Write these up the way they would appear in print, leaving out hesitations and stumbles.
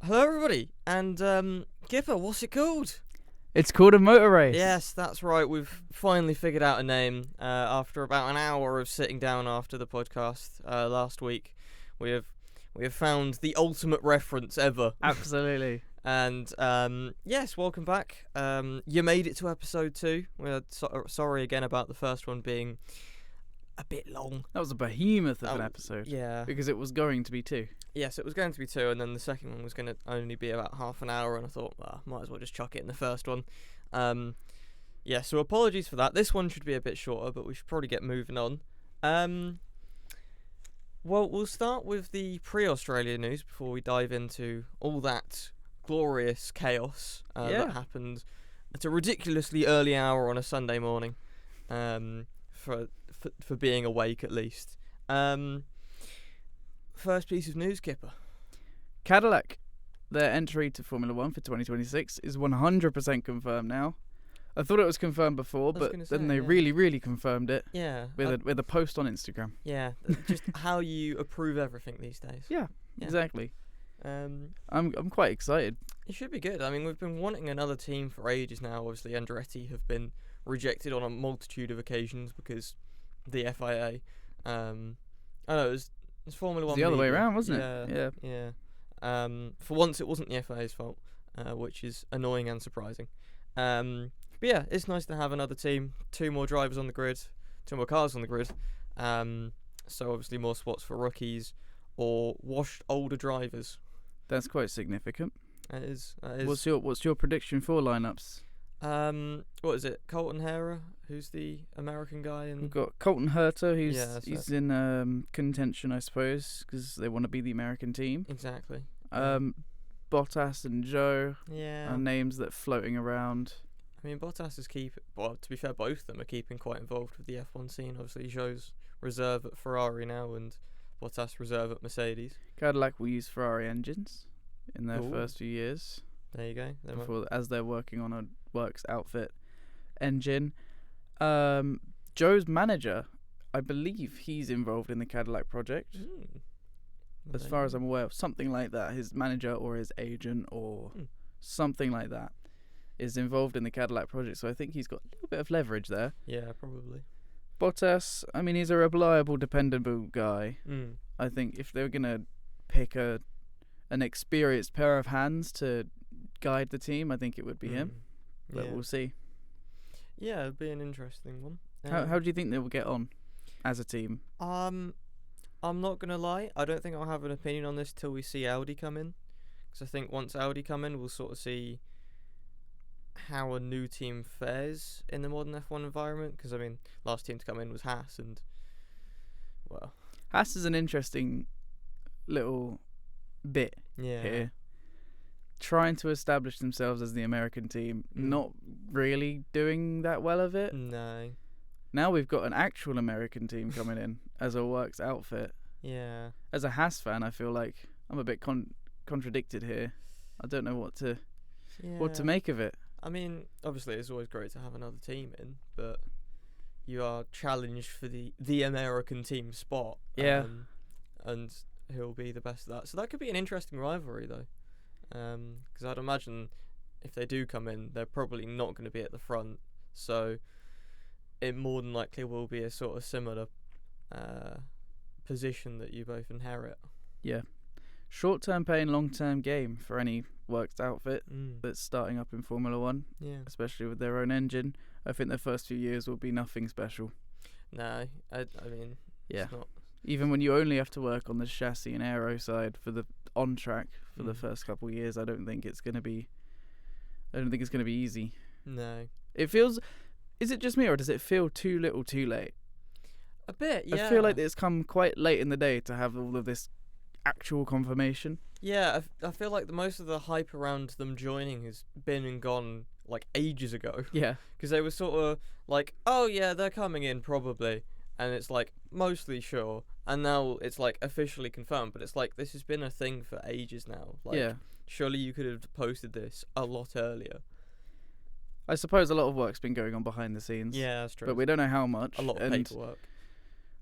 Hello, everybody, and Kipper, what's it called? It's called a motor race. Yes, that's right. We've finally figured out a name after about an hour of sitting down after the podcast last week. We have found the ultimate reference ever. Absolutely. And yes, welcome back. You made it to episode 2. We're sorry again about the first one being a bit long. That was a behemoth of an episode. Yeah. Because it was going to be 2. Yes, it was going to be 2, and then the second one was going to only be about half an hour, and I thought, well, might as well just chuck it in the first one. Yeah, so apologies for that. This one should be a bit shorter, but we should probably get moving on. Well, we'll start with the pre-Australia news before we dive into all that glorious chaos that happened at a ridiculously early hour on a Sunday morning, for being awake at least. First piece of news, Kipper. Cadillac, their entry to Formula 1 for 2026 is 100% confirmed now. I thought it was confirmed before, but then they really confirmed it. Yeah. With a post on Instagram. Yeah, just how you approve everything these days. Yeah. Exactly. I'm quite excited. It should be good. I mean, we've been wanting another team for ages now. Obviously, Andretti have been rejected on a multitude of occasions because the FIA. I know it was Formula 1. It's the other way around, wasn't it? Yeah. For once, it wasn't the FIA's fault, which is annoying and surprising. But yeah, it's nice to have another team, 2 more drivers on the grid, 2 more cars on the grid. So obviously more spots for rookies or washed older drivers. That's quite significant. It is. What's your prediction for lineups? What is it? Colton Herrera, who's the American guy, We've got Colton Herta, he's in contention, I suppose, because they want to be the American team. Exactly. Bottas and Joe are names that are floating around. I mean, Bottas is to be fair, both of them are keeping quite involved with the F1 scene. Obviously, Joe's reserve at Ferrari now, and Bottas reserve at Mercedes. Cadillac will use Ferrari engines in their first few years. There you go. As they're working on a works outfit engine. Joe's manager, I believe he's involved in the Cadillac project. As far as I'm aware of, something like that. His manager or his agent or something like that is involved in the Cadillac project. So I think he's got a little bit of leverage there. Yeah, probably. Bottas, I mean, he's a reliable, dependable guy. I think if they were going to pick an experienced pair of hands to guide the team, I think it would be him. But we'll see. Yeah, it'll be an interesting one. How do you think they will get on as a team? I'm not going to lie. I don't think I'll have an opinion on this till we see Audi come in. Because I think once Audi come in, we'll sort of see how a new team fares in the modern F1 environment. Because, I mean, last team to come in was Haas. And, well... Haas is an interesting little bit here. Trying to establish themselves as the American team, not really doing that well of it. No. Now we've got an actual American team coming in as a works outfit. Yeah. As a Haas fan, I feel like I'm a bit contradicted here. I don't know what to make of it. I mean, obviously it's always great to have another team in, but you are challenged for the American team spot. Yeah. And who'll be the best at that. So that could be an interesting rivalry, though. Because I'd imagine if they do come in, they're probably not going to be at the front. So it more than likely will be a sort of similar position that you both inherit. Yeah. Short-term pain, long-term game for any works outfit that's starting up in Formula 1. Yeah. Especially with their own engine. I think the first few years will be nothing special. No, I mean, it's not. Even when you only have to work on the chassis and aero side for the on track for the first couple of years, I don't think it's going to be easy. No. It feels. Is it just me, or does it feel too little, too late? A bit, yeah. I feel like it's come quite late in the day to have all of this actual confirmation. Yeah, I feel like most of the hype around them joining has been and gone like ages ago. Yeah. Because they were sort of like, oh yeah, they're coming in probably. And it's like, mostly sure. And now it's like officially confirmed. But it's like, this has been a thing for ages now. Like, surely you could have posted this a lot earlier. I suppose a lot of work's been going on behind the scenes. Yeah, that's true. But we don't know how much. A lot of paperwork.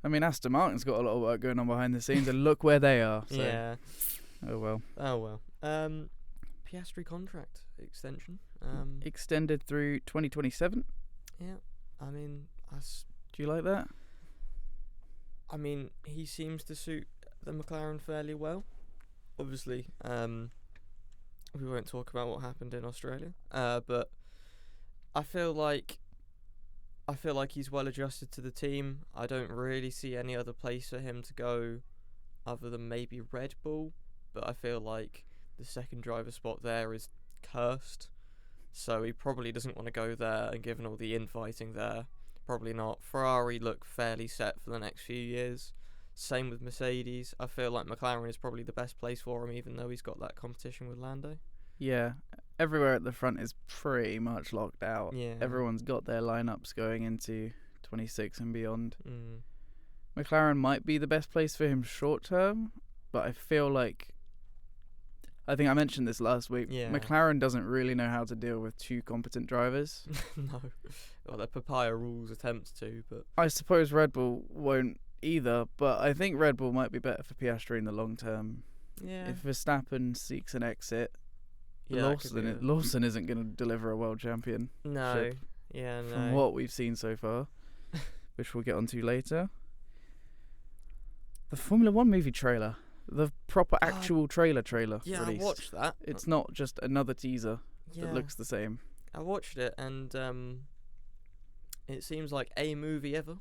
I mean, Aston Martin's got a lot of work going on behind the scenes, and look where they are. So. Yeah. Oh well. Oh well. Piastri contract extension. Extended through 2027. Yeah. I mean, Do you like that? I mean, he seems to suit the McLaren fairly well. Obviously, we won't talk about what happened in Australia. But I feel like he's well adjusted to the team. I don't really see any other place for him to go other than maybe Red Bull. But I feel like the second driver spot there is cursed. So he probably doesn't want to go there, and given all the infighting there, probably not. Ferrari look fairly set for the next few years. Same with Mercedes. I feel like McLaren is probably the best place for him, even though he's got that competition with Lando. Yeah. Everywhere at the front is pretty much locked out. Yeah. Everyone's got their lineups going into 26 and beyond. Mm. McLaren might be the best place for him short term, but I feel like, I think I mentioned this last week, Yeah. McLaren doesn't really know how to deal with two competent drivers. No. Well, the Papaya rules attempts to, but... I suppose Red Bull won't either, but I think Red Bull might be better for Piastri in the long term. Yeah. If Verstappen seeks an exit, Yeah, Lawson isn't going to deliver a world champion. No. Yeah, no. From what we've seen so far, which we'll get onto later. The Formula 1 movie trailer. The proper actual trailer Yeah, released. I watched that. It's not just another teaser Yeah. that looks the same. I watched it, and it seems like a movie ever.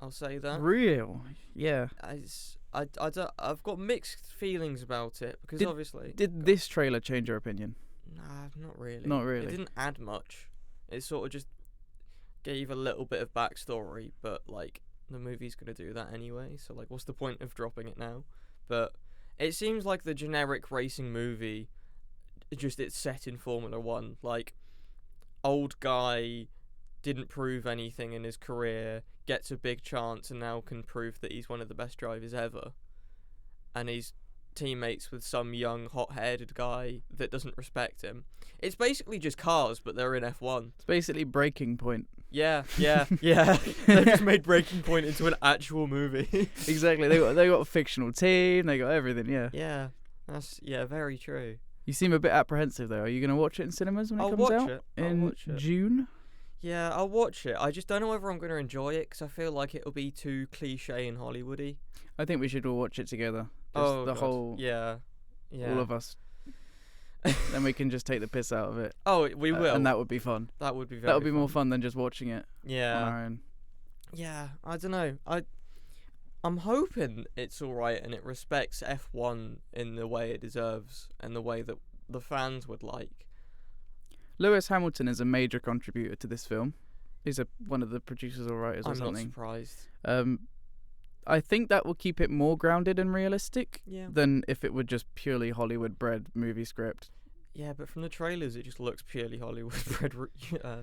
I'll say that. Real? Yeah. I've got mixed feelings about it, because obviously... Did this trailer change your opinion? Nah, not really. Not really. It didn't add much. It sort of just gave a little bit of backstory, but, like, the movie's going to do that anyway, so, like, what's the point of dropping it now? But it seems like the generic racing movie, just it's set in Formula 1. Like, old guy didn't prove anything in his career, gets a big chance, and now can prove that he's one of the best drivers ever. And he's teammates with some young, hot-headed guy that doesn't respect him. It's basically just Cars, but they're in F1. It's basically Breaking Point. Yeah. They've just made Breaking Point into an actual movie. Exactly. They got a fictional team. They got everything. Yeah. Yeah. That's very true. You seem a bit apprehensive though. Are you gonna watch it in cinemas when it comes out in June? Yeah, I'll watch it. I just don't know whether I'm gonna enjoy it, because I feel like it'll be too cliche and Hollywoody. I think we should all watch it together. Whole. Yeah. All of us. Then we can just take the piss out of it. Oh, we will. And that would be fun. That would be very That would be fun. more fun than just watching it on our own. Yeah, I don't know. I'm hoping it's alright and it respects F1 in the way it deserves and the way that the fans would like. Lewis Hamilton is a major contributor to this film. He's one of the producers or writers or I'm something. not surprised. I think that will keep it more grounded and realistic than if it were just purely Hollywood-bred movie script. Yeah, but from the trailers, it just looks purely Hollywood-bred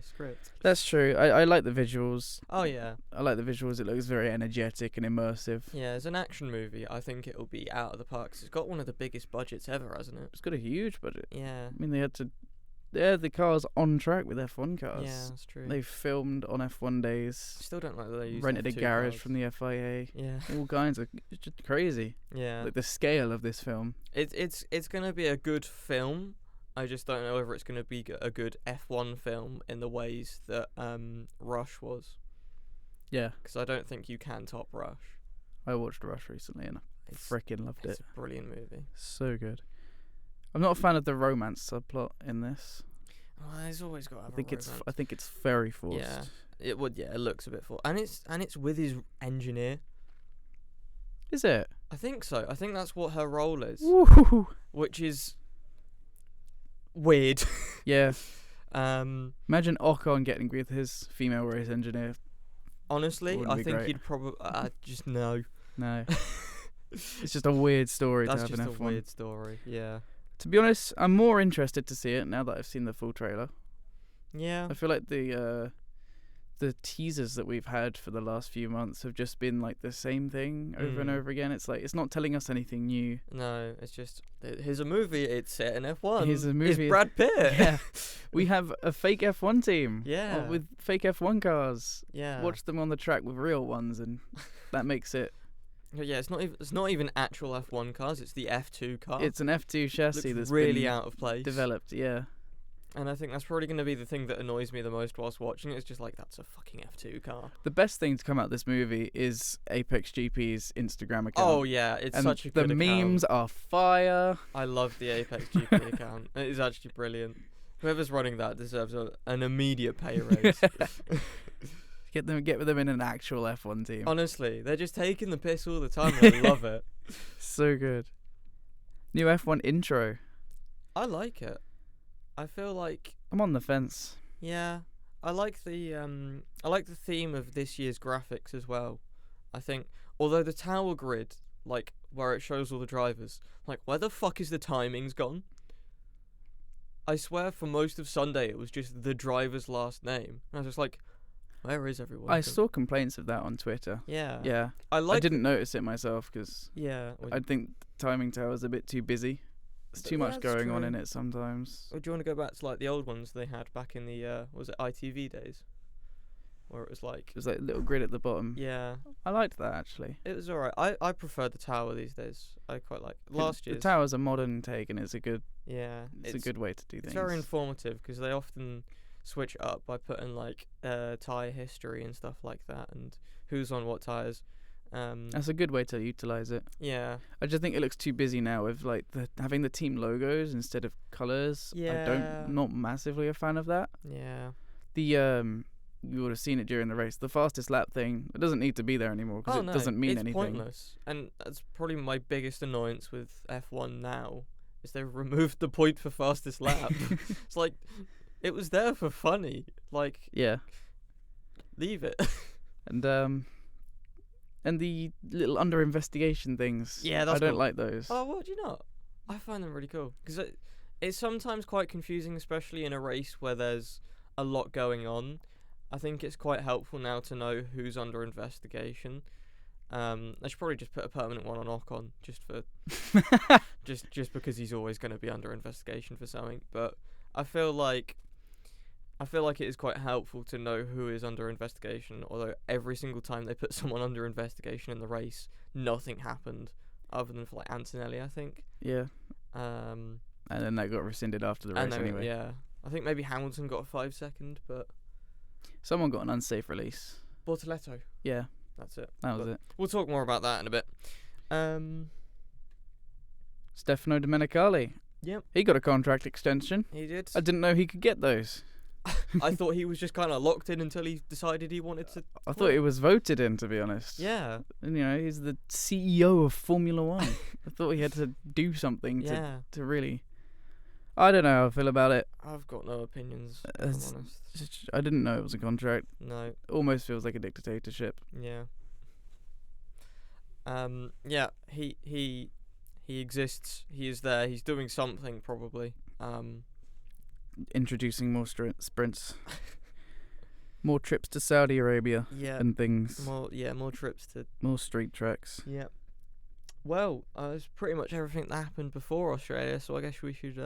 script. That's true. I like the visuals. Oh, yeah. I like the visuals. It looks very energetic and immersive. Yeah, as an action movie, I think it'll be out of the park. 'Cause it's got one of the biggest budgets ever, hasn't it? It's got a huge budget. Yeah. I mean, they had the cars on track with F1 cars. Yeah, that's true. They filmed on F1 days. Still don't like that they used rented a F2 garage cars. from the FIA. Yeah. All kinds of... It's just crazy. Yeah. Like the scale of this film. It's going to be a good film. I just don't know whether it's going to be a good F1 film in the ways that Rush was. Yeah. Because I don't think you can top Rush. I watched Rush recently and I freaking loved it. It's a brilliant movie. So good. I'm not a fan of the romance subplot in this. Well, there's always got to have I think a romance. I think it's very forced. Yeah, it would. Yeah, it looks a bit forced, and it's with his engineer. Is it? I think so. I think that's what her role is, Woo-hoo-hoo. which is weird. Yeah. Imagine Ocon getting with his female race engineer. Honestly, Wouldn't I be think great. he'd probably just no. No. It's just a weird story That's to have just in a F1. weird story. Yeah. To be honest, I'm more interested to see it now that I've seen the full trailer. Yeah. I feel like the teasers that we've had for the last few months have just been like the same thing over and over again. It's like it's not telling us anything new. No, it's just here's a movie. It's set in F1. Here's a movie. It's Brad Pitt. Yeah. We have a fake F1 team. Yeah. With fake F1 cars. Yeah. Watch them on the track with real ones, and that makes it Yeah, it's not even actual F1 cars. It's the F2 car. It's an F2 chassis Looks that's really been out of place. developed. Yeah. And I think that's probably going to be the thing that annoys me the most whilst watching it. It's just like, that's a fucking F2 car. The best thing to come out of this movie is Apex GP's Instagram account. Oh, yeah, it's and such a good the account. memes are fire. I love the Apex GP account. It is actually brilliant. Whoever's running that deserves an immediate pay raise. Get them in an actual F1 team. Honestly, they're just taking the piss all the time, and I love it. So good. New F1 intro. I like it. I feel like, I'm on the fence. yeah, I like the theme of this year's graphics as well. I think, although the tower grid, like where it shows all the drivers, like where the fuck is the timings gone? I swear for most of Sunday it was just the driver's last name. And I was just like, where is everyone? I saw complaints of that on Twitter. Yeah. Yeah. I didn't notice it myself because Yeah. I think the timing tower's a bit too busy. There's too much going on in it sometimes. Or do you want to go back to like the old ones they had back in the was it ITV days, where it was like, It was like a little grid at the bottom. yeah, I liked that actually. it was alright. I prefer the tower these days. I quite like last The year's. tower's a modern take and it's a good It's a good way to do It's things. very informative because they often switch it up by putting like tyre history and stuff like that and who's on what tyres. That's a good way to utilize it. Yeah. I just think it looks too busy now with like having the team logos instead of colours. Yeah. Not massively a fan of that. Yeah. The you would have seen it during the race. The fastest lap thing, it doesn't need to be there anymore because no, doesn't mean it's anything. pointless, and that's probably my biggest annoyance with F1 now is they've removed the point for fastest lap. It's like it was there for funny. Like, Yeah, leave it. and the little under investigation things. Yeah, that's I don't cool. like those. Oh, what do you not? I find them really cool because it's sometimes quite confusing, especially in a race where there's a lot going on. I think it's quite helpful now to know who's under investigation. I should probably just put a permanent one on Ocon just for just because he's always going to be under investigation for something. But I feel like it is quite helpful to know who is under investigation. Although every single time they put someone under investigation in the race, nothing happened other than for like Antonelli, I think. Yeah. And And then that got rescinded after the race anyway. Yeah, I think maybe Hamilton got a 5 second, but Someone got an unsafe release. Bortoletto. Yeah, That's it. that was But it. We'll talk more about that in a bit. Stefano Domenicali. Yep, He got a contract extension. he did. I didn't know he could get those. I thought he was just kind of locked in until he decided he wanted to. I thought he was voted in, to be honest. Yeah, And, he's the CEO of Formula One. I thought he had to do something yeah. to really... I don't know how I feel about it. I've got no opinions, if I'm It's honest. I didn't know it was a contract. No, Almost feels like a dictatorship. yeah. Yeah, he exists. He is there. He's doing something probably. Introducing more sprints. More trips to Saudi Arabia Yeah. and things. More trips to. More street tracks. Yeah. Well, it's pretty much everything that happened before Australia, so I guess we should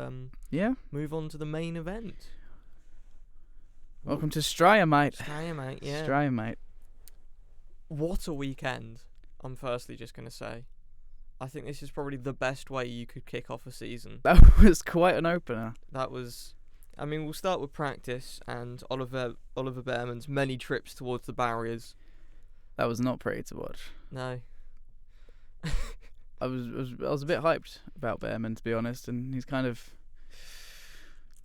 Yeah. move on to the main event. Welcome to Straya, mate. Australia, mate. Yeah. Straya, mate. What a weekend! I'm firstly just gonna say, I think this is probably the best way you could kick off a season. That was quite an opener. That was, I mean, we'll start with practice and Oliver Behrman's many trips towards the barriers. That was not pretty to watch. No. I was a bit hyped about Behrman, to be honest, and he's kind of,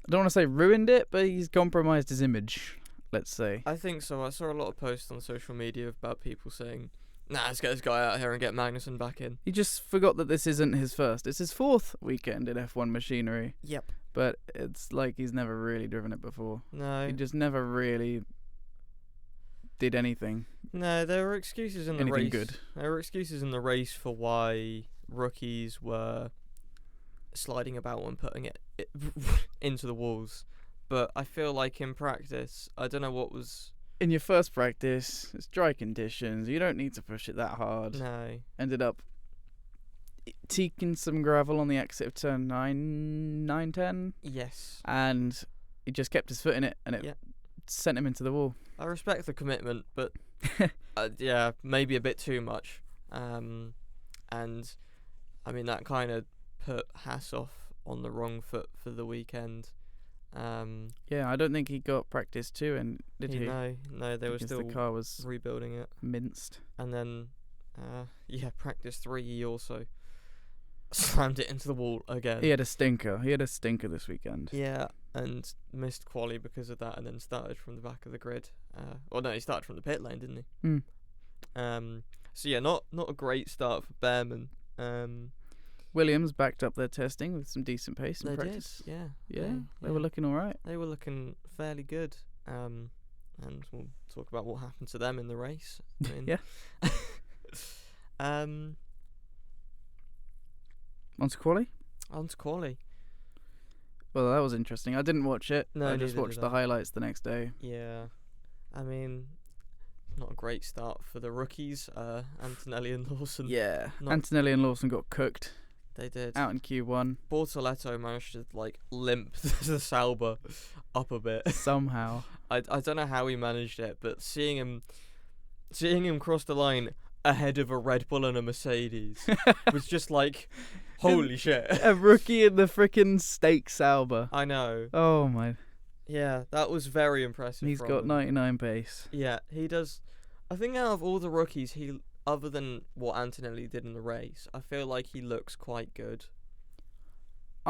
I don't want to say ruined it, but he's compromised his image, let's say. I think so. I saw a lot of posts on social media about people saying, "Nah, let's get this guy out here and get Magnussen back in." He just forgot that this isn't his first. It's his fourth weekend in F1 machinery, Yep. but it's like he's never really driven it before. No. He just never really did anything. No, there were excuses in the Anything race. good. There were excuses in the race for why rookies were sliding about and putting it into the walls. But I feel like in practice, I don't know what was. In your first practice, it's dry conditions. You don't need to push it that hard. No. Ended up teaking some gravel on the exit of turn 9, 10, Yes. and he just kept his foot in it, and it Yeah. sent him into the wall. I respect the commitment, but yeah, maybe a bit too much. And I mean that kind of put Haas off on the wrong foot for the weekend. I don't think he got practice 2, and did he? No, they were Because still the car was rebuilding it. minced. And then, practice 3, he also slammed it into the wall again. He had a stinker this weekend. Yeah, and missed quali because of that, and then started from the back of the grid. He started from the pit lane, didn't he? So yeah, not a great start for Behrman. Williams backed up their testing with some decent pace in They practice. did, They were looking all right. They were looking fairly good. And we'll talk about what happened to them in the race. I mean, On to quali? On to quali. Well, that was interesting. I didn't watch it. No, I just neither watched did the I. highlights the next day. Yeah. I mean, not a great start for the rookies, Antonelli and Lawson. Yeah. Not- Antonelli and Lawson got cooked They did. out in Q1 Bortoletto managed to limp the Sauber up a bit. somehow. I don't know how he managed it, but seeing him cross the line ahead of a Red Bull and a Mercedes was just like, holy shit. A rookie in the frickin' steak Sauber. I know. Oh my. Yeah, that was very impressive. He's from got him. 99 pace. Yeah, he does. I think out of all the rookies, other than what Antonelli did in the race, I feel like he looks quite good.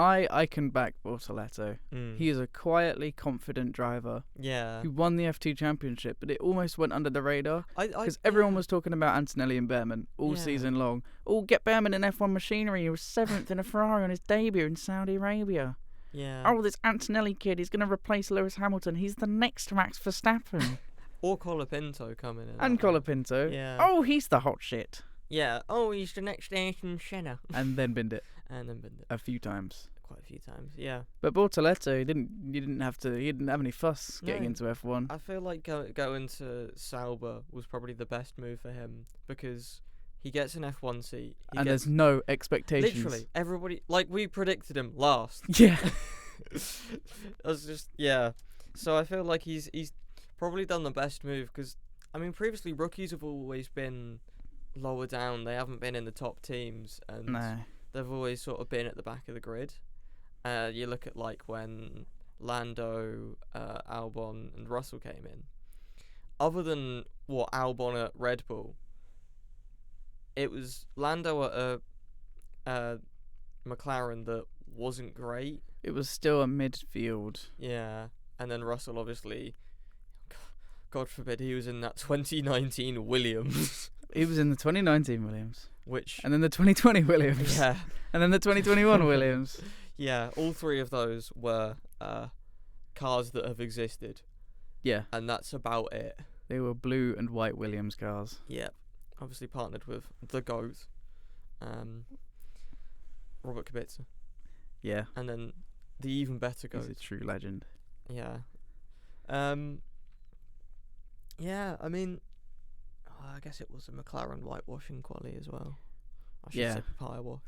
I can back Bortoletto. He is a quietly confident driver Yeah. who won the F2 championship, but it almost went under the radar because everyone was talking about Antonelli and Behrman all season long. Oh, get Behrman in F1 machinery. He was 7th in a Ferrari on his debut in Saudi Arabia. Yeah. Oh, this Antonelli kid, he's going to replace Lewis Hamilton. He's the next Max Verstappen. Or Colapinto coming in. And Colapinto. Yeah. Oh, he's the hot shit. Yeah. Oh, he's the next Ayrton Senna. And then binned it And then been a few times. quite a few times. Yeah. But Bortoletto, he didn't have any fuss getting No. into F1. I feel like going to Sauber was probably the best move for him because he gets an F1 seat. And there's no expectations. literally everybody, like we predicted him last. Yeah. That's just So I feel like he's probably done the best move because I mean previously rookies have always been lower down. They haven't been in the top teams and No. they've always sort of been at the back of the grid. You look at like when Lando, Albon and Russell came in. Other than Albon at Red Bull, it was Lando at a McLaren that wasn't great. It was still a midfield. Yeah, and then Russell obviously, God forbid, he was in that 2019 Williams. He was in the 2019 Williams. Which And then the 2020 Williams. yeah, And then the 2021 Williams. yeah, all three of those were cars that have existed, Yeah. and that's about it. They were blue and white Williams cars. Yeah, obviously partnered with the GOAT, Robert Kubica, Yeah. and then the even better He's GOAT. a true legend. Yeah. Yeah, I mean, I guess it was a McLaren whitewashing quali as well. I should Yeah. say papaya wash.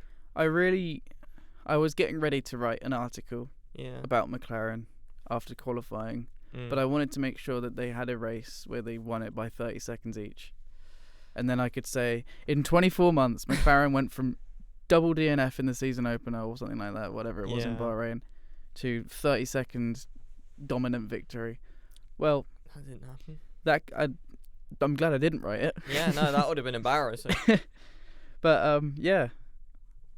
I was getting ready to write an article Yeah. about McLaren after qualifying, but I wanted to make sure that they had a race where they won it by 30 seconds each. And then I could say, in 24 months, McLaren went from double DNF in the season opener or something like that, whatever it was in Yeah. Bahrain, to 30-second dominant victory. Well, That didn't happen. I'm glad I didn't write it. Yeah, no, that would have been embarrassing. But yeah,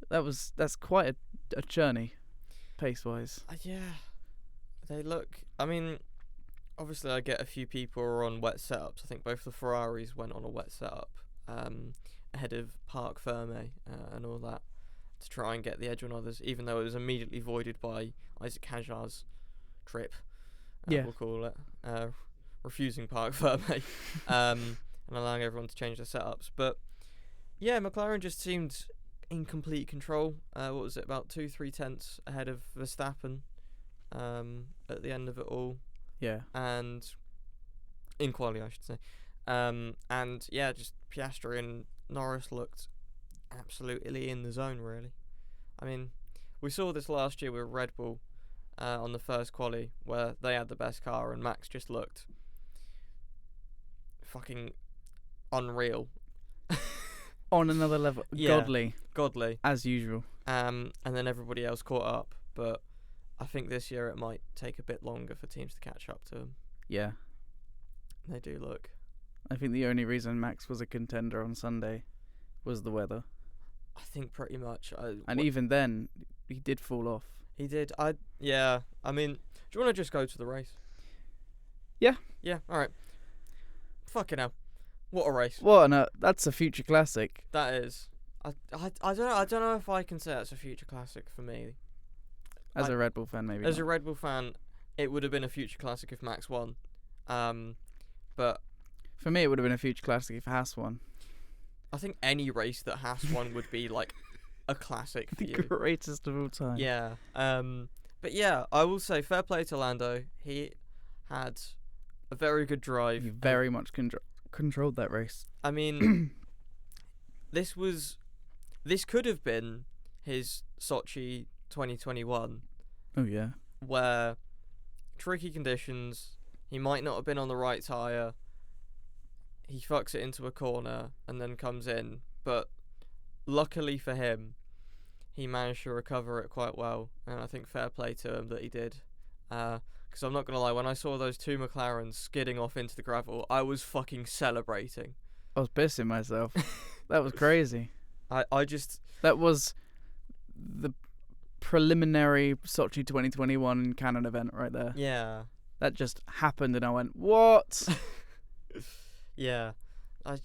that's quite a journey, pace-wise. Yeah. They look, I mean, obviously I get a few people who are on wet setups. I think both the Ferraris went on a wet setup ahead of Parc Ferme and all that to try and get the edge on others, even though it was immediately voided by Isaac Hajar's trip, Yeah. we'll call it, refusing Parc Ferme and allowing everyone to change their setups. But yeah, McLaren just seemed in complete control. What was it, about 2-3 tenths ahead of Verstappen at the end of it all, Yeah. and in quali I should say, and yeah, just Piastri and Norris looked absolutely in the zone really. I mean, we saw this last year with Red Bull on the first quali where they had the best car and Max just looked fucking unreal. on another level. Yeah. Godly, as usual. And then everybody else caught up. But I think this year it might take a bit longer for teams to catch up to them. Yeah. They do look. I think the only reason Max was a contender on Sunday was the weather. I think pretty much. And even then, he did fall off. He did. Yeah. I mean, do you want to just go to the race? Yeah. Yeah. All right. Fucking hell. What a race. What? No, that's a future classic. That is. I don't know. I don't know if I can say that's a future classic for me. As a Red Bull fan, maybe. As a Red Bull fan, it would have been a future classic if Max won. But for me, it would have been a future classic if Haas won. I think any race that Haas won would be like a classic for you. The greatest of all time. Yeah. But yeah, I will say fair play to Lando. He had a very good drive. He very much controlled that race. I mean, this could have been his Sochi 2021. Oh yeah. Where tricky conditions, he might not have been on the right tyre. He fucks it into a corner and then comes in, but luckily for him, he managed to recover it quite well, and I think fair play to him that he did. Because I'm not gonna lie, when I saw those two McLarens skidding off into the gravel, I was fucking celebrating. I was pissing myself. That was crazy. That was the preliminary Sochi 2021 Canon event right there. Yeah. That just happened, and I went, "What?" Yeah. I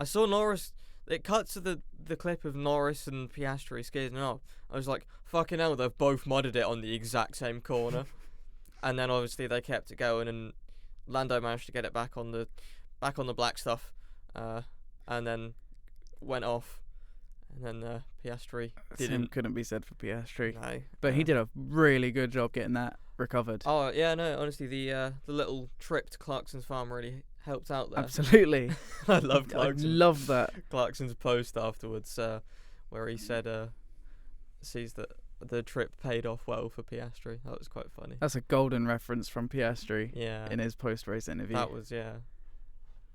saw Norris. It cut to the clip of Norris and Piastri skidding off. I was like, fucking hell, they've both mudded it on the exact same corner. And then obviously they kept it going, and Lando managed to get it back on the black stuff, and then went off. And then Piastri didn't. Same couldn't be said for Piastri. No. But he did a really good job getting that recovered. Oh yeah, no, honestly, the little trip to Clarkson's farm really helped out there. Absolutely. I love Clarkson. I love that. Clarkson's post afterwards, where he said sees that the trip paid off well for Piastri. That was quite funny. That's a golden reference from Piastri. Yeah. In his post-race interview. That was, yeah.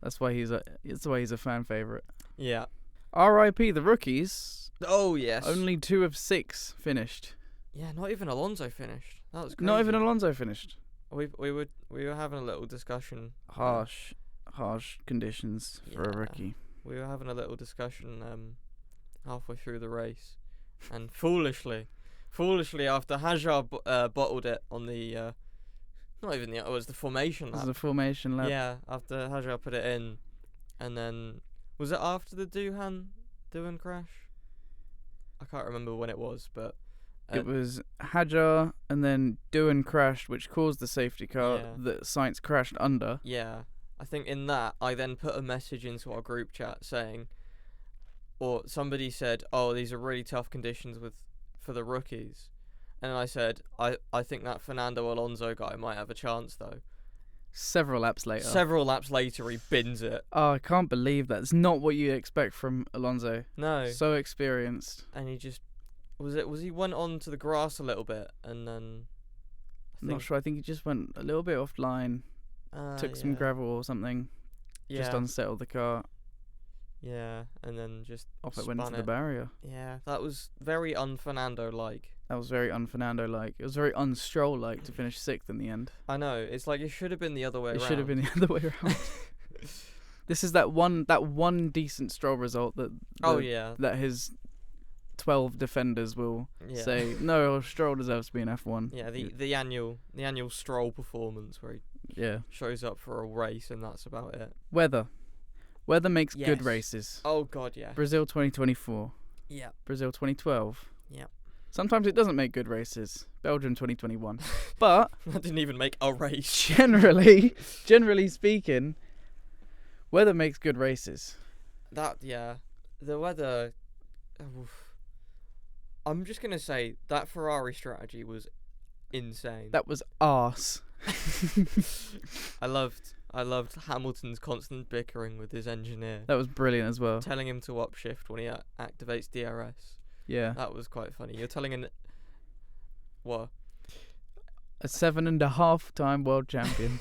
That's why he's a fan favourite. Yeah. R.I.P. the rookies. Oh yes. Only 2 of 6 finished. Yeah, not even Alonso finished. That was crazy. Not even Alonso finished. We were having a little discussion. Harsh conditions for a rookie. We were having a little discussion halfway through the race, and foolishly after Hajar bottled it on the it was the formation lap. It was the formation lap. Yeah, after Hajar put it in, and then was it after the Doohan crash? I can't remember when it was, but it was Hajar and then Doohan crashed, which caused the safety car that Sainz crashed under. Yeah. I think in that, I then put a message into our group chat saying, or somebody said, "Oh, these are really tough conditions for the rookies," and I said, "I think that Fernando Alonso guy might have a chance though." Several laps later, he bins it. Oh, I can't believe that. It's not what you expect from Alonso. No, so experienced. And he just he went on to the grass a little bit, and then I'm not sure. I think he just went a little bit offline. Took some gravel or something. Just unsettled the car. Yeah, and then just off it went into the barrier. Yeah, that was very un-Fernando-like. That was very un-Fernando-like. It was very un-Stroll-like to finish 6th in the end. I know. It's like it should have been the other way around. It should have been the other way around. This is that one decent Stroll result that his 12 defenders will say, no, Stroll deserves to be an F1. Yeah, the annual Stroll performance where he shows up for a race and that's about it. Weather makes good races. Oh god, yeah. Brazil 2024. Yeah. Brazil 2012. Yeah. Sometimes it doesn't make good races. Belgium 2021. But that didn't even make a race. Generally speaking, weather makes good races. The weather. I'm just gonna say that Ferrari strategy was insane. That was arse. I loved Hamilton's constant bickering with his engineer. That was brilliant as well. Telling him to upshift when he activates DRS. Yeah. That was quite funny. You're telling what? A 7.5-time world champion.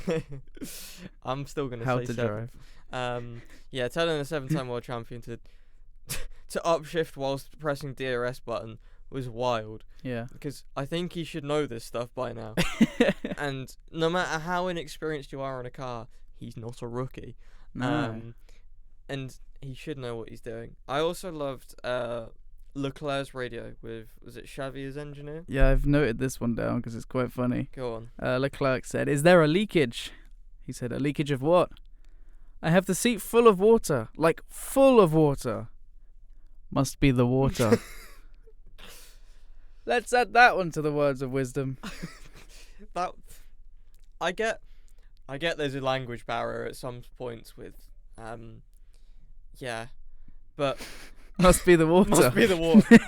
I'm still gonna How say to 7. Yeah, telling a 7-time world champion to upshift whilst pressing DRS button was wild. Yeah. Because I think he should know this stuff by now. And no matter how inexperienced you are in a car, he's not a rookie. No. And he should know what he's doing. I also loved Leclerc's radio with, was it Xavier's engineer? Yeah, I've noted this one down because it's quite funny. Go on. Leclerc said, "Is there a leakage?" He said, "A leakage of what?" "I have the seat full of water. Like, full of water." "Must be the water." Let's add that one to the words of wisdom. That I get there's a language barrier at some points with yeah, but Must be the water. must be the water.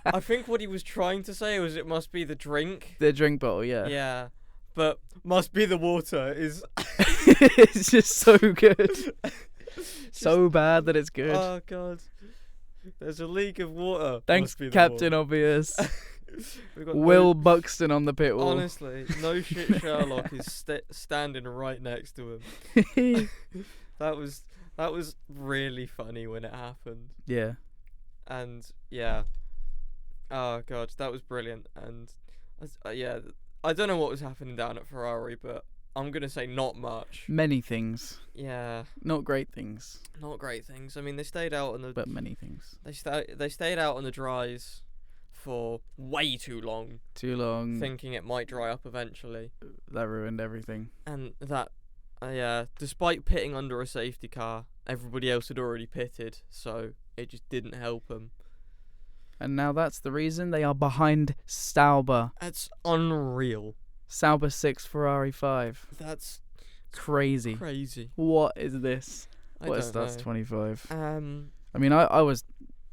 I think what he was trying to say was it must be the drink. The drink bottle, yeah. Yeah, but must be the water is It's just so good. So bad that it's good. oh god. There's a leak of water. Thanks, Must be the Captain water. Obvious. We've got Will Buxton on the pit wall. honestly, no shit. Sherlock is standing right next to him. That was really funny when it happened, Yeah. and yeah, oh god, that was brilliant. And yeah, I don't know what was happening down at Ferrari, but I'm gonna say not much. Many things. Yeah, Not great things, not great things. I mean, they stayed out on the but many things. they stayed out on the dries for way too long, Too long. thinking it might dry up eventually, That ruined everything. and that yeah, despite pitting under a safety car, everybody else had already pitted, so it just didn't help them. And now that's the reason they are behind Sauber. That's unreal. Sauber 6, Ferrari 5. That's Crazy. crazy. What is this? I What is don't that's know. 25? I I mean,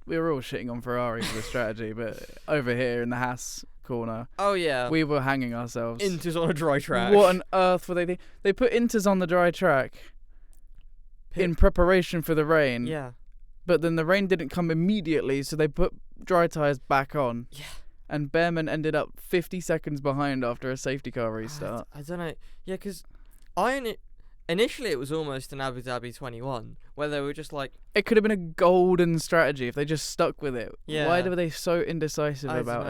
we were all shitting on Ferrari for the strategy, but over here in the Haas corner, oh yeah, we were hanging ourselves. Inter's on a dry track. What on earth were they doing? They put Inters on the dry track in preparation for the rain. Yeah. But then the rain didn't come immediately, so they put dry tyres back on. Yeah. And Behrman ended up 50 seconds behind after a safety car restart. I don't know. Yeah, because initially it was almost an Abu Dhabi 21 where they were just like, It could have been a golden strategy if they just stuck with it. Yeah. Why were they so indecisive I about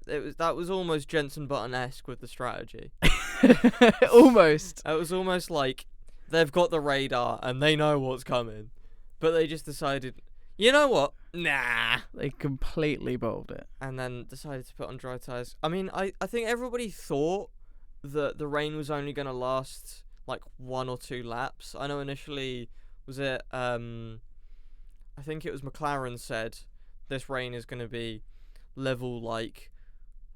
don't know. That was almost Jensen Button-esque with the strategy. it? Almost. It was almost like they've got the radar and they know what's coming, but they just decided, you know what? Nah. They completely bowled it. And then decided to put on dry tyres. I mean, I think everybody thought that the rain was only going to last like 1 or 2 laps. I know initially, was it, I think it was McLaren said this rain is going to be level like,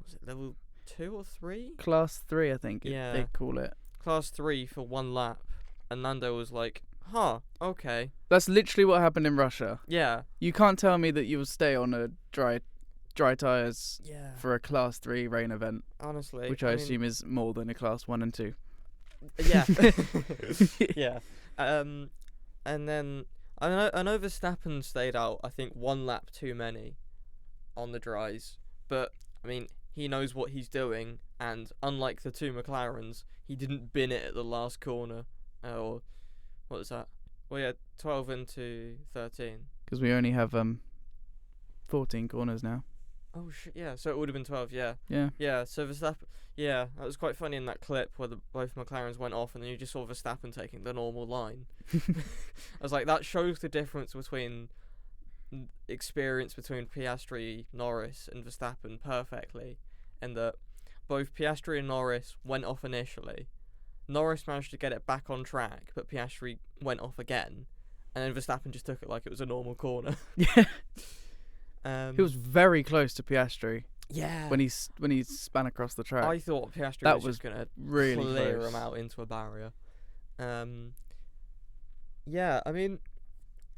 was it level 2 or 3? Class 3, I think Yeah. they call it. Class 3 for 1 lap. And Nando was like, huh, okay. That's literally what happened in Russia. Yeah. You can't tell me that you will stay on a dry tyres Yeah. for a Class 3 rain event, Honestly. which I assume is more than a Class 1 and 2. Yeah. Yeah. And then I know Verstappen stayed out, I think 1 lap too many on the dries. But I mean, he knows what he's doing, and unlike the 2 McLarens, he didn't bin it at the last corner. Or what was that? Well, yeah, 12 into 13. Because we only have 14 corners now. Oh shit! Yeah, so it would have been 12. Yeah. Yeah. Yeah. So Verstappen. Yeah, that was quite funny in that clip where both McLarens went off, and then you just saw Verstappen taking the normal line. I was like, that shows the difference between experience between Piastri, Norris, and Verstappen perfectly, in that both Piastri and Norris went off initially. Norris managed to get it back on track, but Piastri went off again, and then Verstappen just took it like it was a normal corner. Yeah. He He was very close to Piastri yeah. when he span across the track. I thought Piastri That was was just gonna really clear close. him out into a barrier. Yeah, I mean,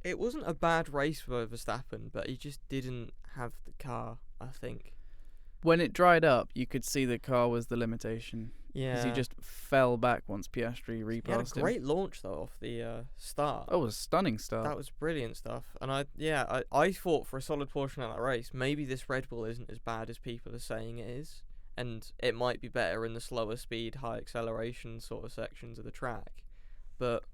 it wasn't a bad race for Verstappen, but he just didn't have the car, I think. When it dried up, you could see the car was the limitation. Yeah. Because he just fell back once Piastri He had a repassed him. great launch though off the start. Oh, it was a stunning start. That was brilliant stuff. And I thought for a solid portion of that race, maybe this Red Bull isn't as bad as people are saying it is. and it might be better in the slower speed, high acceleration sort of sections of the track. But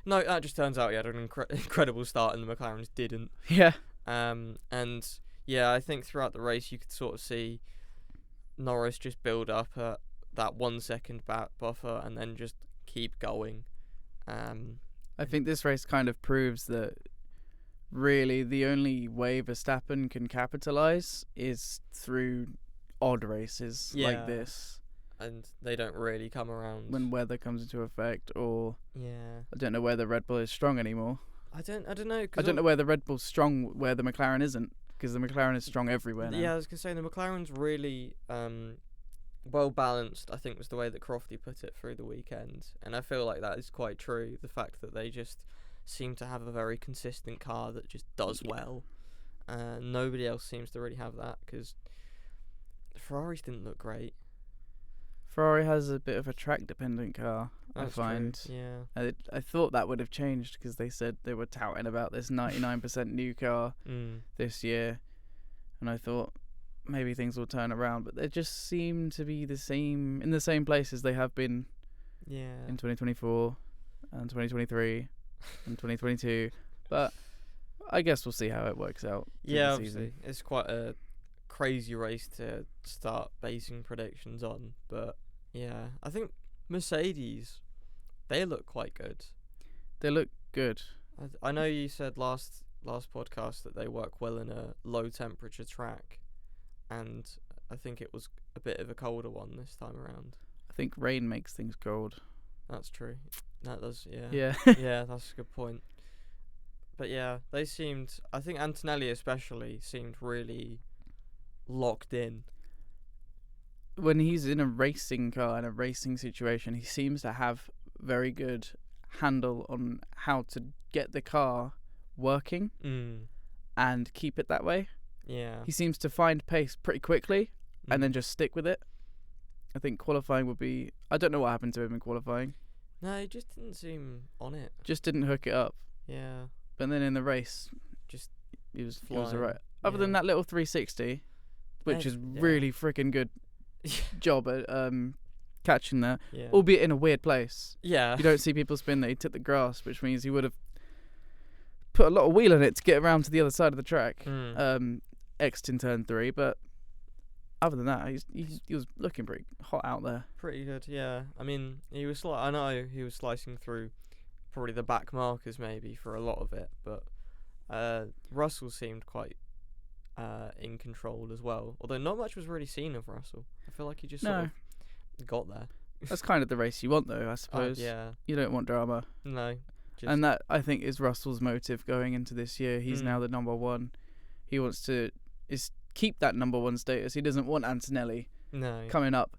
no, that just turns out he had an incredible start and the McLarens didn't. Yeah. And yeah, I think throughout the race you could sort of see Norris just build up that 1 second buffer and then just keep going. I think this race kind of proves that really the only way Verstappen can capitalise is through odd races like this. And they don't really come around when weather comes into effect, or yeah, I don't know where the Red Bull is strong anymore. I don't know. I don't know where the Red Bull's strong where the McLaren isn't, because the McLaren is strong everywhere now. Yeah, I was gonna say the McLaren's really well balanced. I think was the way that Crofty put it through the weekend, and I feel like that is quite true. The fact that they just seem to have a very consistent car that just does well. Nobody else seems to really have that, because Ferraris didn't look great. Ferrari has a bit of a track-dependent car, That's I find. True. Yeah. I thought that would have changed, because they said they were touting about this 99% new car this year, and I thought maybe things will turn around, but they just seem to be in the same places they have been in 2024 and 2023 and 2022. But I guess we'll see how it works out. Yeah, obviously. It's quite a crazy race to start basing predictions on, but yeah, I think Mercedes, they look quite good. They look good. I know you said last podcast that they work well in a low temperature track, and I think it was a bit of a colder one this time around. I think rain makes things cold. That's true. That does, yeah. Yeah. Yeah, that's a good point. But yeah, they seemed, I think Antonelli especially seemed really locked in. When he's in a racing car, in a racing situation, he seems to have very good handle on how to get the car working and keep it that way. Yeah. He seems to find pace pretty quickly and then just stick with it. I think qualifying would be... I don't know what happened to him in qualifying. No, he just didn't seem on it. Just didn't hook it up. Yeah. But then in the race, just he was flying. alright. Other than that little 360, which is really freaking good job at catching that, albeit in a weird place. Yeah. You don't see people spin that. He took the grass, which means he would have put a lot of wheel in it to get around to the other side of the track. Exiting turn 3, but other than that, he was looking pretty hot out there. Pretty good, yeah. I mean, I know he was slicing through probably the back markers maybe for a lot of it, but Russell seemed quite in control as well. Although not much was really seen of Russell. I feel like he just sort of got there. That's kind of the race you want, though, I suppose. Yeah. You don't want drama. No. And that, I think, is Russell's motive going into this year. He's now the number one. He wants to keep that number one status. He doesn't want Antonelli coming up,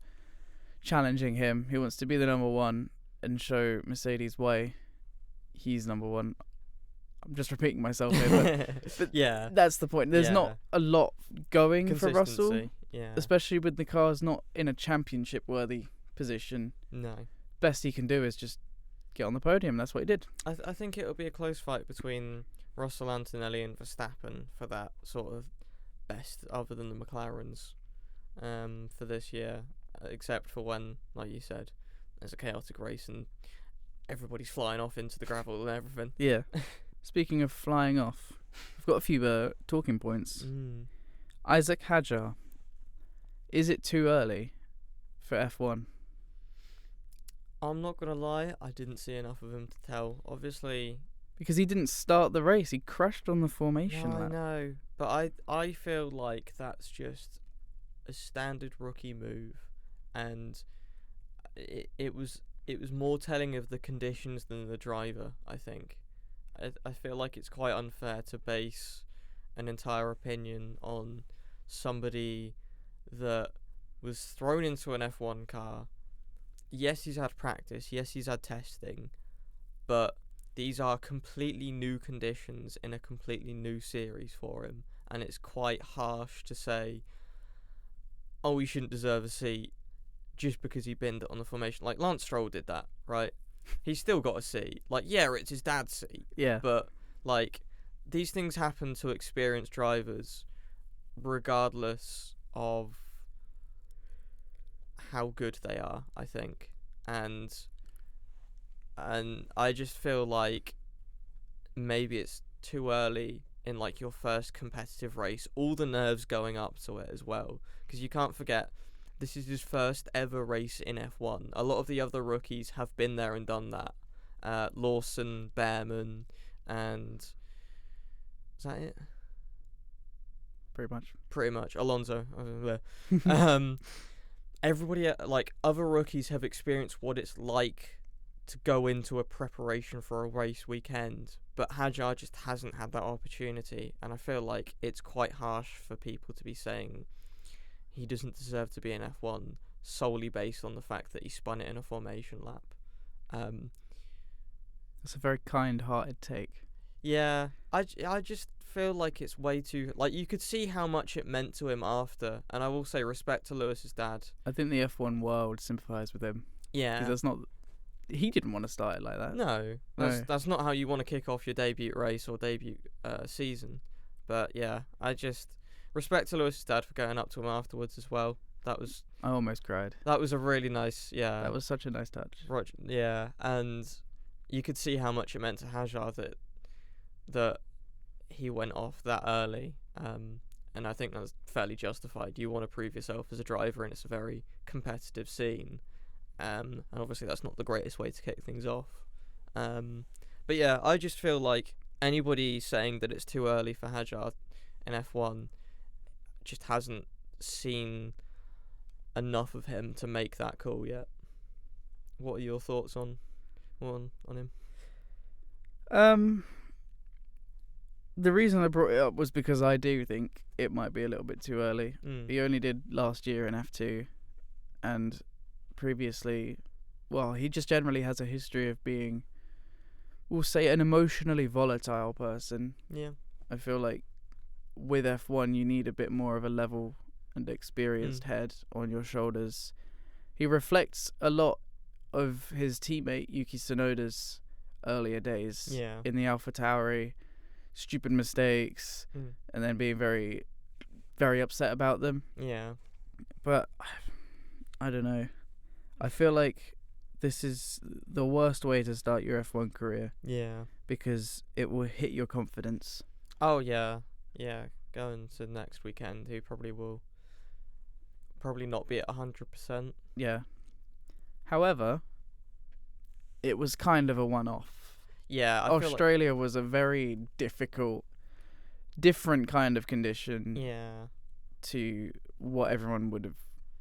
challenging him. He wants to be the number one and show Mercedes why he's number one. I'm just repeating myself here, but yeah, that's the point. There's not a lot going for Russell, yeah, especially with the cars not in a championship-worthy position. No. Best he can do is just get on the podium. That's what he did. I think it'll be a close fight between Russell, Antonelli and Verstappen for that sort of best, other than the McLarens, for this year, except for when, like you said, there's a chaotic race and everybody's flying off into the gravel and everything. Yeah. Speaking of flying off, I've got a few talking points. Isaac Hadjar. Is it too early for F1? I'm not going to lie, I didn't see enough of him to tell. Obviously... Because he didn't start the race. He crashed on the formation lap. I know. But I feel like that's just a standard rookie move. And it was more telling of the conditions than the driver, I think. I feel like it's quite unfair to base an entire opinion on somebody that was thrown into an F1 car. Yes, he's had practice. Yes, he's had testing. But these are completely new conditions in a completely new series for him. And it's quite harsh to say, oh, he shouldn't deserve a seat just because he binned it on the formation. Like, Lance Stroll did that, right? He's still got a seat. Like, yeah, it's his dad's seat. Yeah. But, like, these things happen to experienced drivers regardless of how good they are, I think. And I just feel like maybe it's too early in like your first competitive race, all the nerves going up to it as well, because you can't forget this is his first ever race in F1. A lot of the other rookies have been there and done that. Lawson, Behrman, and is that it? Pretty much. Alonso. Everybody, like other rookies, have experienced what it's like to go into a preparation for a race weekend, but Hadjar just hasn't had that opportunity, and I feel like it's quite harsh for people to be saying he doesn't deserve to be in F1 solely based on the fact that he spun it in a formation lap. That's a very kind-hearted take. Yeah, I just feel like it's way too... Like, you could see how much it meant to him after, and I will say respect to Lewis's dad. I think the F1 world sympathised with him. Yeah. Because that's not... He didn't want to start it like that. No, that's not how you want to kick off your debut race or debut season. But yeah, I just... Respect to Lewis's dad for going up to him afterwards as well. That was... I almost cried. That was a really nice... Yeah. That was such a nice touch. Yeah, and you could see how much it meant to Hadjar that he went off that early, and I think that's fairly justified. You want to prove yourself as a driver, and it's a very competitive scene, and obviously that's not the greatest way to kick things off. But yeah, I just feel like anybody saying that it's too early for Hadjar in F1 just hasn't seen enough of him to make that call yet. What are your thoughts on him? The reason I brought it up was because I do think it might be a little bit too early. He only did last year in F2, and previously, well, he just generally has a history of being, we'll say, an emotionally volatile person. Yeah. I feel like with F1 you need a bit more of a level and experienced head on your shoulders. He reflects a lot of his teammate Yuki Tsunoda's earlier days in the AlphaTauri. Stupid mistakes, and then being very, very upset about them. Yeah. But I don't know. I feel like this is the worst way to start your F1 career. Yeah. Because it will hit your confidence. Oh, yeah. Yeah. Going to next weekend, he probably will not be at 100%. Yeah. However, it was kind of a one-off. Yeah, Australia was a very different kind of condition. Yeah. To what everyone would have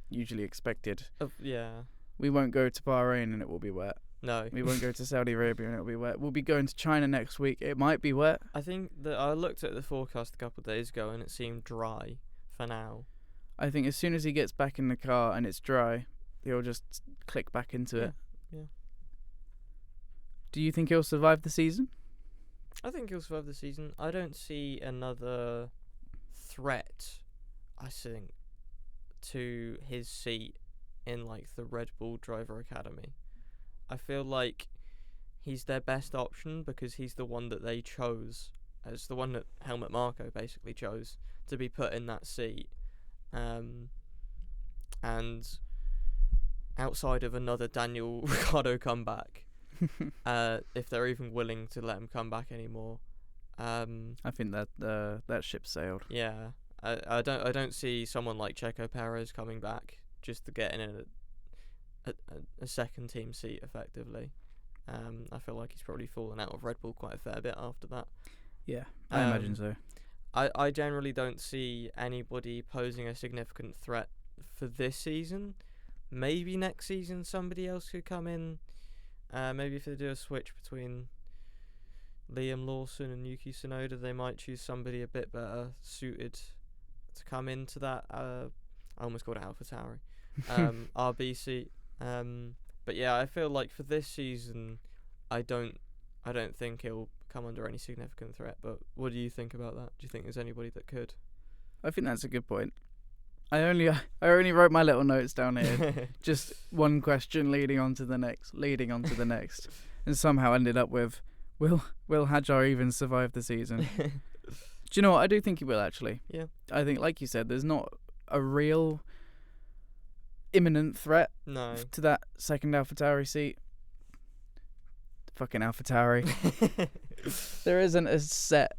usually expected. Yeah. We won't go to Bahrain and it will be wet. No. We won't go to Saudi Arabia and it'll be wet. We'll be going to China next week. It might be wet. I think that I looked at the forecast a couple of days ago and it seemed dry for now. I think as soon as he gets back in the car and it's dry, he'll just click back into it. Yeah. Do you think he'll survive the season? I think he'll survive the season. I don't see another threat, I think, to his seat in like the Red Bull Driver Academy. I feel like he's their best option because he's the one that they chose, as the one that Helmut Marko basically chose to be put in that seat. And outside of another Daniel Ricciardo comeback, if they're even willing to let him come back anymore, I think that ship sailed. Yeah, I don't see someone like Checo Perez coming back just to get in a second team seat effectively. I feel like he's probably fallen out of Red Bull quite a fair bit after that. Yeah, I imagine so. I generally don't see anybody posing a significant threat for this season. Maybe next season somebody else could come in. Maybe if they do a switch between Liam Lawson and Yuki Tsunoda, they might choose somebody a bit better suited to come into that. I almost called it AlphaTauri. RB seat. But yeah, I feel like for this season, I don't think he'll come under any significant threat. But what do you think about that? Do you think there's anybody that could? I think that's a good point. I only wrote my little notes down here. Just one question leading on to the next, and somehow ended up with, will Hadjar even survive the season? Do you know what? I do think he will actually. Yeah. I think, like you said, there's not a real imminent threat No. to that second AlphaTauri seat. Fucking AlphaTauri. There isn't a set,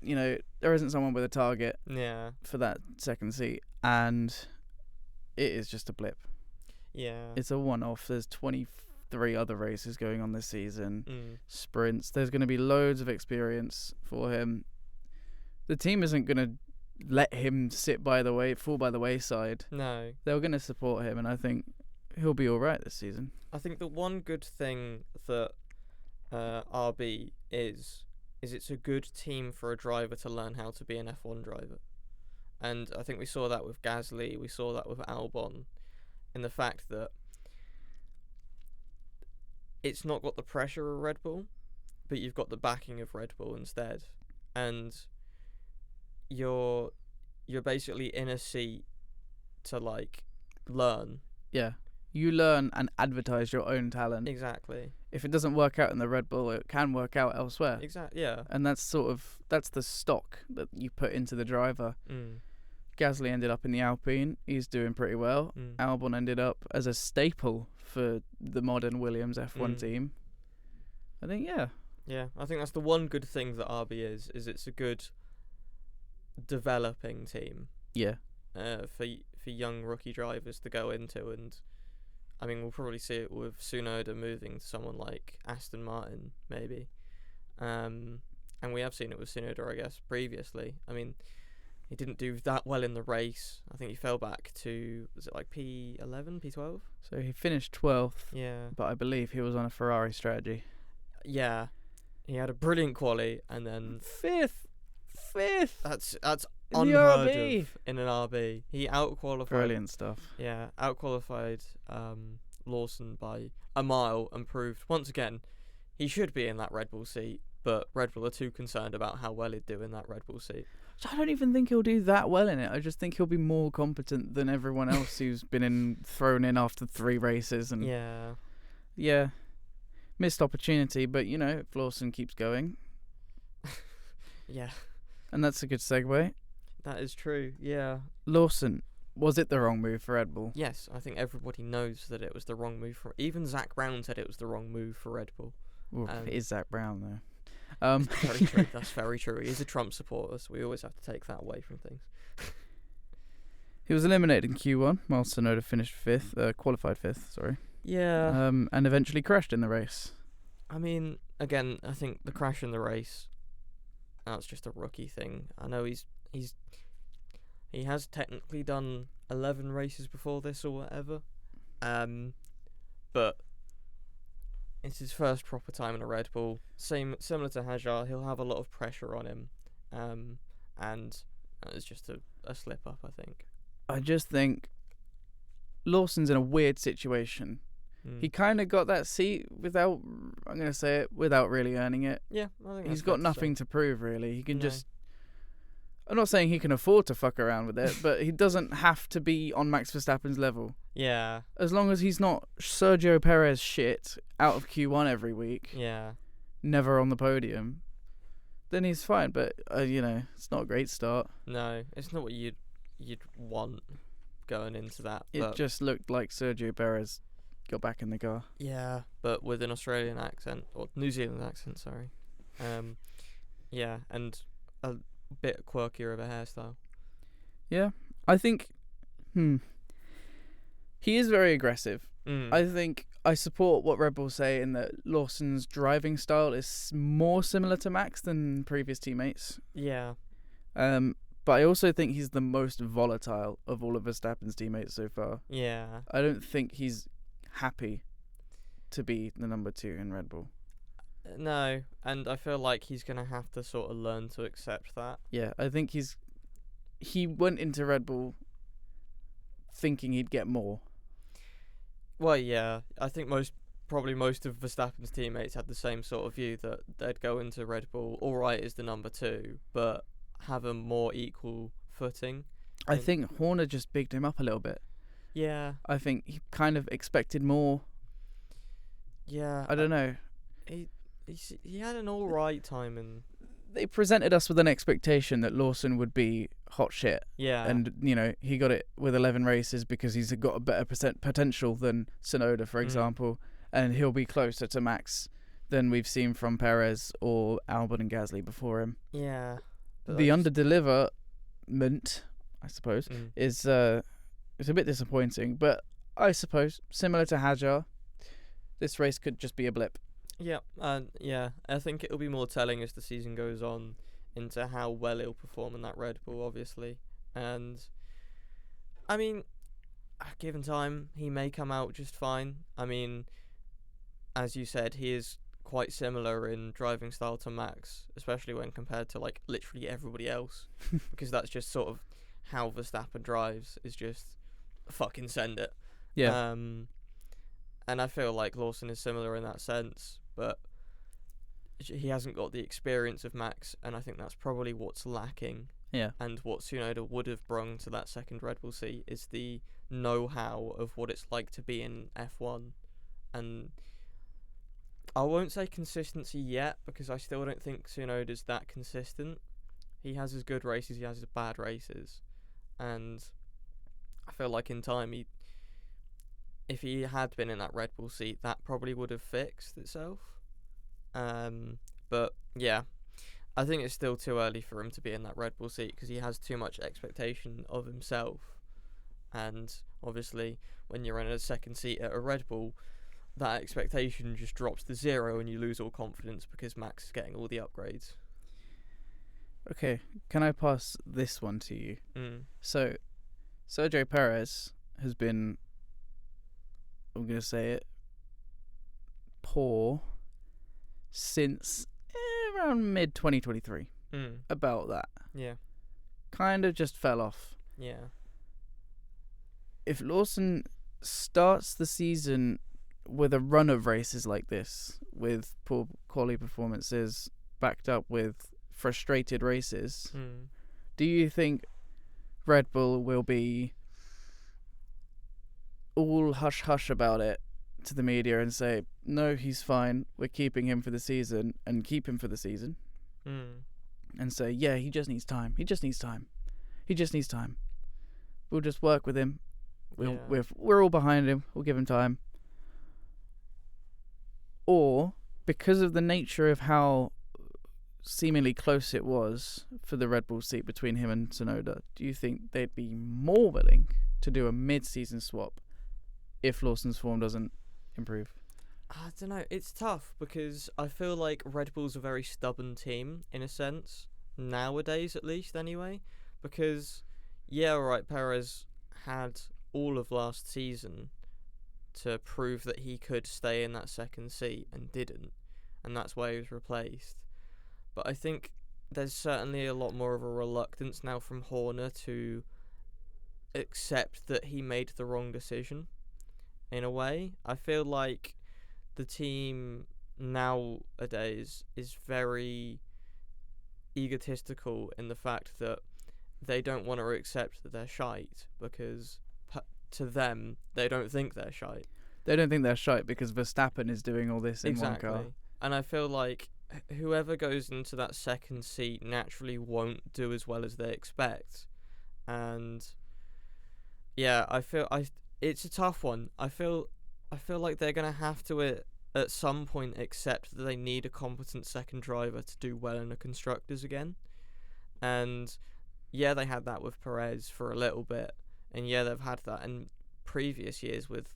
there isn't someone with a target Yeah. for that second seat, and it is just a blip. Yeah. It's a one-off. There's 23 other races going on this season. Sprints. There's going to be loads of experience for him. The team isn't going to let him fall by the wayside. No. They're going to support him, and I think he'll be all right this season. I think the one good thing that RB is it's a good team for a driver to learn how to be an F1 driver. And I think we saw that with Gasly, we saw that with Albon, in the fact that it's not got the pressure of Red Bull, but you've got the backing of Red Bull instead. And you're basically in a seat to, like, learn. Yeah. You learn and advertise your own talent. Exactly. If it doesn't work out in the Red Bull, it can work out elsewhere. Exactly. Yeah. And that's the stock that you put into the driver. Gasly ended up in the Alpine. He's doing pretty well. Albon ended up as a staple for the modern Williams F1 team. I think, yeah. Yeah, I think that's the one good thing that RB is it's a good developing team. Yeah. For young rookie drivers to go into, and I mean, we'll probably see it with Tsunoda moving to someone like Aston Martin, maybe. And we have seen it with Tsunoda, I guess, previously. I mean, he didn't do that well in the race. I think he fell back to, was it like P11, P12? So he finished 12th. Yeah. But I believe he was on a Ferrari strategy. Yeah. He had a brilliant quali, and then... Fifth! That's in unheard the RB. of in an RB. He outqualified... Brilliant stuff. Yeah, outqualified Lawson by a mile and proved, once again, he should be in that Red Bull seat, but Red Bull are too concerned about how well he'd do in that Red Bull seat. So I don't even think he'll do that well in it. I just think he'll be more competent than everyone else who's been thrown in after 3 races. And yeah, missed opportunity, but if Lawson keeps going. Yeah. And that's a good segue. That is true, yeah. Lawson, was it the wrong move for Red Bull? Yes, I think everybody knows that it was the wrong move for... Even Zach Brown said it was the wrong move for Red Bull. Ooh, it is Zach Brown, though. Very true. That's very true. He's a Trump supporter, so we always have to take that away from things. He was eliminated in Q1, while Tsunoda finished qualified 5th, sorry. Yeah. And eventually crashed in the race. I mean, again, I think the crash in the race, that's just a rookie thing. I know he has technically done 11 races before this or whatever, but it's his first proper time in a Red Bull. Similar to Hajar, he'll have a lot of pressure on him, and it's just a slip up, I think. I just think Lawson's in a weird situation. He kind of got that seat without really earning it. Yeah, I think he's got nothing to prove, really. He can just... I'm not saying he can afford to fuck around with it, but he doesn't have to be on Max Verstappen's level. Yeah. As long as he's not Sergio Perez shit out of Q1 every week. Yeah. Never on the podium. Then he's fine, but it's not a great start. No, it's not what you'd want going into that. It just looked like Sergio Perez got back in the car. Yeah, but with an Australian accent, or New Zealand accent, sorry. Yeah, and a bit quirkier of a hairstyle. Yeah, I think he is very aggressive. I think I support what Red Bull say in that Lawson's driving style is more similar to Max than previous teammates. Yeah. But I also think he's the most volatile of all of Verstappen's teammates so far. Yeah. I don't think he's happy to be the number 2 in Red Bull. No, and I feel like he's going to have to sort of learn to accept that. Yeah, I think he went into Red Bull thinking he'd get more. Well, yeah, I think most of Verstappen's teammates had the same sort of view, that they'd go into Red Bull, all right, as the number 2, but have a more equal footing. I think Horner just bigged him up a little bit. Yeah. I think he kind of expected more. Yeah. I don't know. He had an all right time in they presented us with an expectation that Lawson would be hot shit. Yeah. And, you know, he got it with 11 races because he's got a better potential than Tsunoda, for example. And he'll be closer to Max than we've seen from Perez or Albon and Gasly before him. Yeah. The under-deliverment, I suppose, is it's a bit disappointing. But I suppose, similar to Hajar, this race could just be a blip. Yeah, I think it'll be more telling as the season goes on into how well he'll perform in that Red Bull, obviously. And, I mean, given time, he may come out just fine. I mean, as you said, he is quite similar in driving style to Max, especially when compared to, like, literally everybody else. Because that's just sort of how Verstappen drives, is just fucking send it. Yeah. And I feel like Lawson is similar in that sense, but he hasn't got the experience of Max, and I think that's probably what's lacking. Yeah. And what Tsunoda would have brung to that second Red Bull seat is the know-how of what it's like to be in F1. And I won't say consistency yet, because I still don't think Tsunoda's that consistent. He has his good races, he has his bad races. And I feel like in time, if he had been in that Red Bull seat, that probably would have fixed itself. But yeah, I think it's still too early for him to be in that Red Bull seat because he has too much expectation of himself. And obviously, when you're in a second seat at a Red Bull, that expectation just drops to zero and you lose all confidence because Max is getting all the upgrades. Okay, can I pass this one to you? So, Sergio Perez has been, I'm going to say it, poor since around mid-2023. About that. Yeah. Kind of just fell off. Yeah. If Lawson starts the season with a run of races like this, with poor quality performances backed up with frustrated races, do you think Red Bull will be all hush-hush about it to the media and say, no, he's fine, we're keeping him for the season, and keep him for the season? And say, yeah, he just needs time. We'll just work with him. We're all behind him. We'll give him time. Or, because of the nature of how seemingly close it was for the Red Bull seat between him and Tsunoda, do you think they'd be more willing to do a mid-season swap if Lawson's form doesn't improve? I don't know. It's tough because I feel like Red Bull's a very stubborn team in a sense, nowadays at least anyway, because, yeah, alright, Perez had all of last season to prove that he could stay in that second seat and didn't, and that's why he was replaced. But I think there's certainly a lot more of a reluctance now from Horner to accept that he made the wrong decision. In a way, I feel like the team nowadays is very egotistical in the fact that they don't want to accept that they're shite because to them, they don't think they're shite. They don't think they're shite because Verstappen is doing all this in one car. And I feel like whoever goes into that second seat naturally won't do as well as they expect. And yeah, it's a tough one. I feel like they're going to have to at some point accept that they need a competent second driver to do well in the constructors again. And yeah, they had that with Perez for a little bit. And yeah, they've had that in previous years with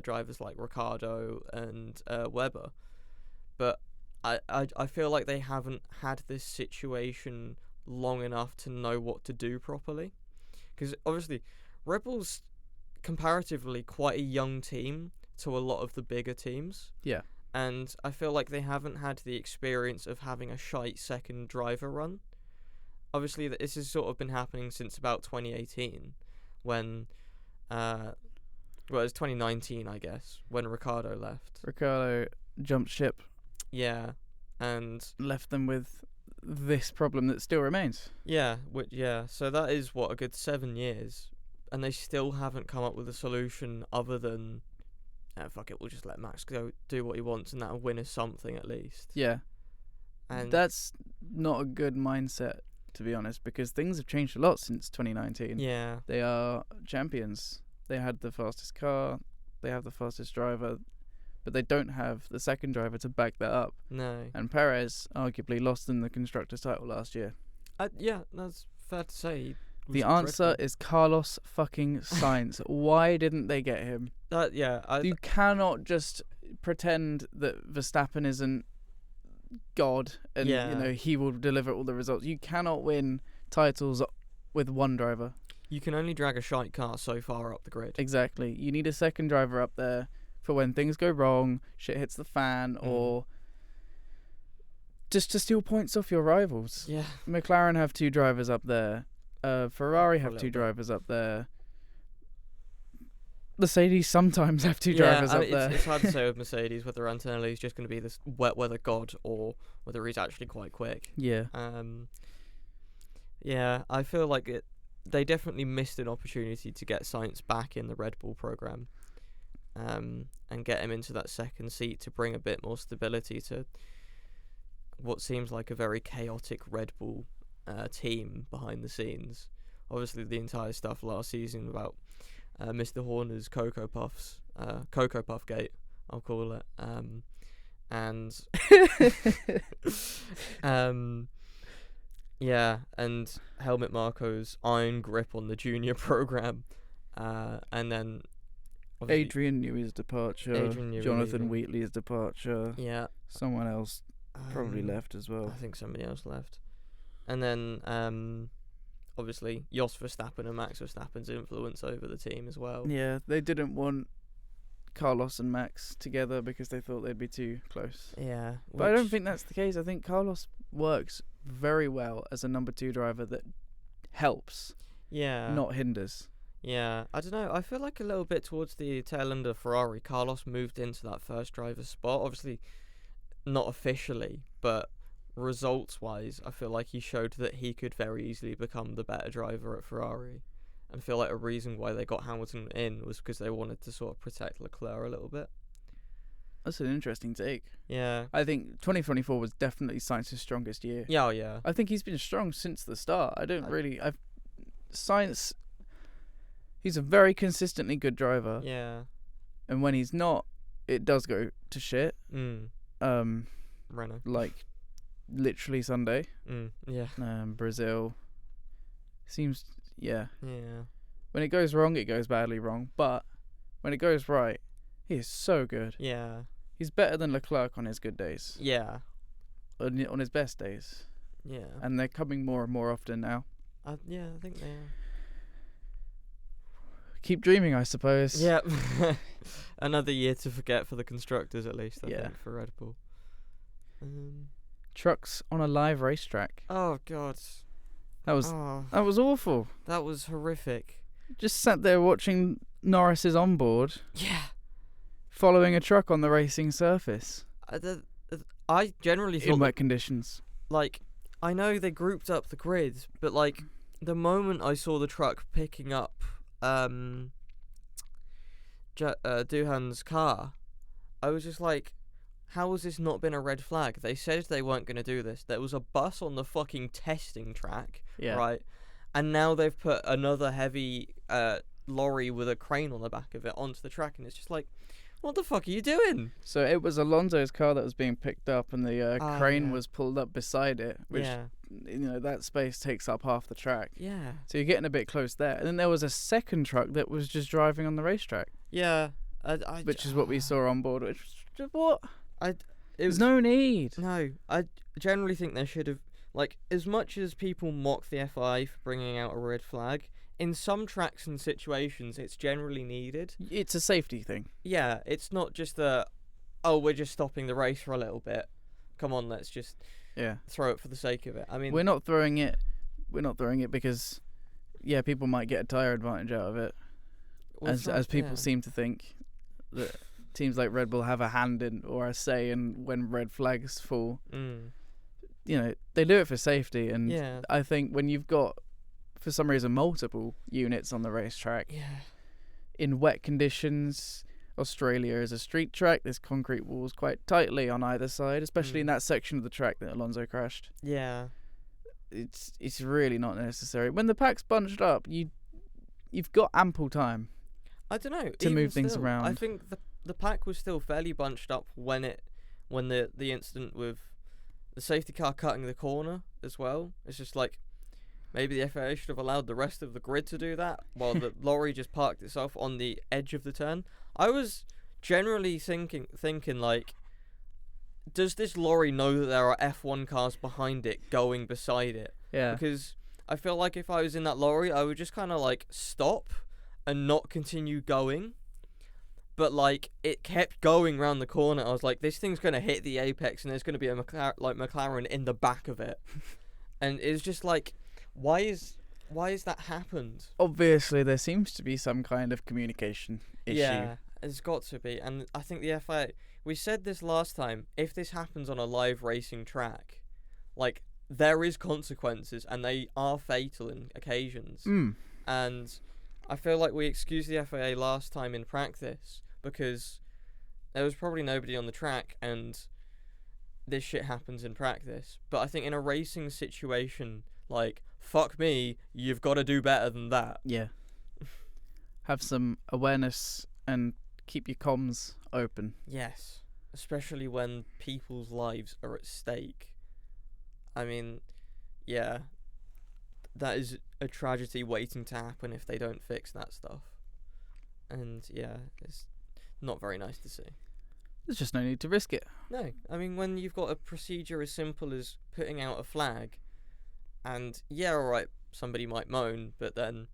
drivers like Ricciardo and Webber. But I feel like they haven't had this situation long enough to know what to do properly. Because obviously, Red Bull's comparatively quite a young team to a lot of the bigger teams. Yeah. And I feel like they haven't had the experience of having a shite second driver run. Obviously, this has sort of been happening since about 2018. When, it was 2019, I guess, when Ricciardo left. Ricciardo jumped ship. Yeah, and left them with this problem that still remains. Yeah, so that is, a good 7 years, and they still haven't come up with a solution other than, fuck it, we'll just let Max go do what he wants, and that'll win us something at least. Yeah. And that's not a good mindset, to be honest, because things have changed a lot since 2019. yeah, They are champions. They had the fastest car. They have the fastest driver, but they don't have the second driver to back that up. no. And Perez arguably lost in the constructors' title last year. Yeah, that's fair to say. He was The answer dreadful. is Carlos fucking Sainz. Why didn't they get him? You cannot just pretend that Verstappen isn't God and Yeah. he will deliver all the results. You cannot win titles with one driver. You can only drag a shite car so far up the grid. Exactly. You need a second driver up there for when things go wrong, shit hits the fan, or just to steal points off your rivals. Yeah. McLaren have 2 drivers up there. Ferrari For a have 2 little bit. drivers up there. Mercedes sometimes have 2 drivers up there. It's hard to say with Mercedes whether Antonelli is just going to be this wet weather god or whether he's actually quite quick. Yeah. Yeah, I feel like they definitely missed an opportunity to get Sainz back in the Red Bull program, and get him into that second seat to bring a bit more stability to what seems like a very chaotic Red Bull team behind the scenes. Obviously, the entire stuff last season about Mr. Horner's Cocoa Puffs, Cocoa Puff Gate, I'll call it, and yeah, and Helmut Marko's iron grip on the junior program, and then Adrian Newey's departure, Adrian Newey Jonathan leaving. Wheatley's departure, Yeah, someone else probably um, left as well. I think somebody else left, and then obviously Jos Verstappen and Max Verstappen's influence over the team as well. Yeah, they didn't want Carlos and Max together because they thought they'd be too close. Yeah, But I don't think that's the case. I think Carlos works very well as a number 2 driver that helps, not hinders. Yeah, I don't know. I feel like a little bit towards the tail end of Ferrari, Carlos moved into that first driver spot. Obviously, not officially, but results-wise, I feel like he showed that he could very easily become the better driver at Ferrari. And I feel like a reason why they got Hamilton in was because they wanted to sort of protect Leclerc a little bit. That's an interesting take. Yeah. I think 2024 was definitely Sainz's strongest year. Yeah, yeah. I think he's been strong since the start. Sainz, he's a very consistently good driver. Yeah. And when he's not, it does go to shit. Renault. Like literally Sunday. Yeah. Brazil. Seems, yeah. Yeah. When it goes wrong, it goes badly wrong. But when it goes right, he is so good. Yeah. He's better than Leclerc on his good days. Yeah. On his best days. Yeah. And they're coming more and more often now. Yeah, I think they are. Keep dreaming, I suppose. Yeah. Another year to forget for the constructors, at least, I Yeah. think, for Red Bull. Trucks on a live racetrack. Oh, God. That was awful. That was horrific. Just sat there watching Norris's onboard, Yeah. following a truck on the racing surface I generally in thought, wet conditions. like, I know they grouped up the grid, but, like, the moment I saw the truck picking up Duhan's car, I was just like, how has this not been a red flag? They said they weren't going to do this. There was a bus on the fucking testing track, Yeah. right? And now they've put another heavy lorry with a crane on the back of it onto the track, and it's just like, what the fuck are you doing? So it was Alonso's car that was being picked up, and the crane yeah. was pulled up beside it, which Yeah. that space takes up half the track. Yeah. So you're getting a bit close there. And then there was a second truck that was just driving on the racetrack, Yeah. which is what we saw on board. Which was just, what? There's was no need. No, I generally think they should have, like, as much as people mock the FIA for bringing out a red flag, in some tracks and situations, it's generally needed. It's a safety thing. Yeah, it's not just we're just stopping the race for a little bit. Come on, let's just throw it for the sake of it. I mean, we're not throwing it because, people might get a tyre advantage out of it, as people seem to think that teams like Red Bull have a hand in or a say in when red flags fall. They do it for safety, and I think when you've got, for some reason, multiple units on the racetrack in wet conditions, Australia is a street track. There's concrete walls quite tightly on either side, especially in that section of the track that Alonso crashed. Yeah. It's really not necessary. When the pack's bunched up, you've got ample time. I don't know. To move things around. I think the pack was still fairly bunched up when the incident with the safety car cutting the corner as well. It's just like maybe the FIA should have allowed the rest of the grid to do that while the lorry just parked itself on the edge of the turn. I was generally thinking like, does this lorry know that there are F1 cars behind it going beside it? Yeah. Because I feel like if I was in that lorry, I would just kind of like stop and not continue going. But like it kept going round the corner. I was like, this thing's gonna hit the apex, and there's gonna be a McLaren in the back of it. And it's just like, why is that happened? Obviously, there seems to be some kind of communication issue. Yeah, it's got to be. And I think the FIA, we said this last time, if this happens on a live racing track, like, there is consequences, and they are fatal in occasions. And I feel like we excused the FIA last time in practice because there was probably nobody on the track, and this shit happens in practice. But I think in a racing situation, like, fuck me, you've got to do better than that. Yeah. Have some awareness and keep your comms open. Yes, especially when people's lives are at stake. I mean, yeah, that is a tragedy waiting to happen if they don't fix that stuff. And yeah, it's not very nice to see. There's just no need to risk it. No, I mean, when you've got a procedure as simple as putting out a flag, and yeah, alright, somebody might moan, but then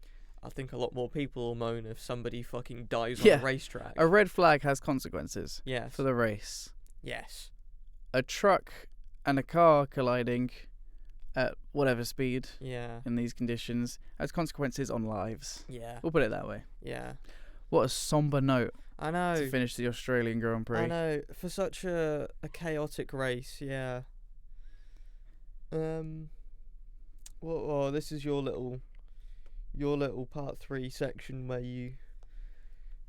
I think a lot more people will moan if somebody fucking dies on a racetrack. A red flag has consequences. Yes. For the race. Yes. A truck and a car colliding at whatever speed in these conditions has consequences on lives. Yeah. We'll put it that way. Yeah. What a somber note. I know. To finish the Australian Grand Prix. I know. For such a chaotic race, yeah. Well, this is your little part 3 section where you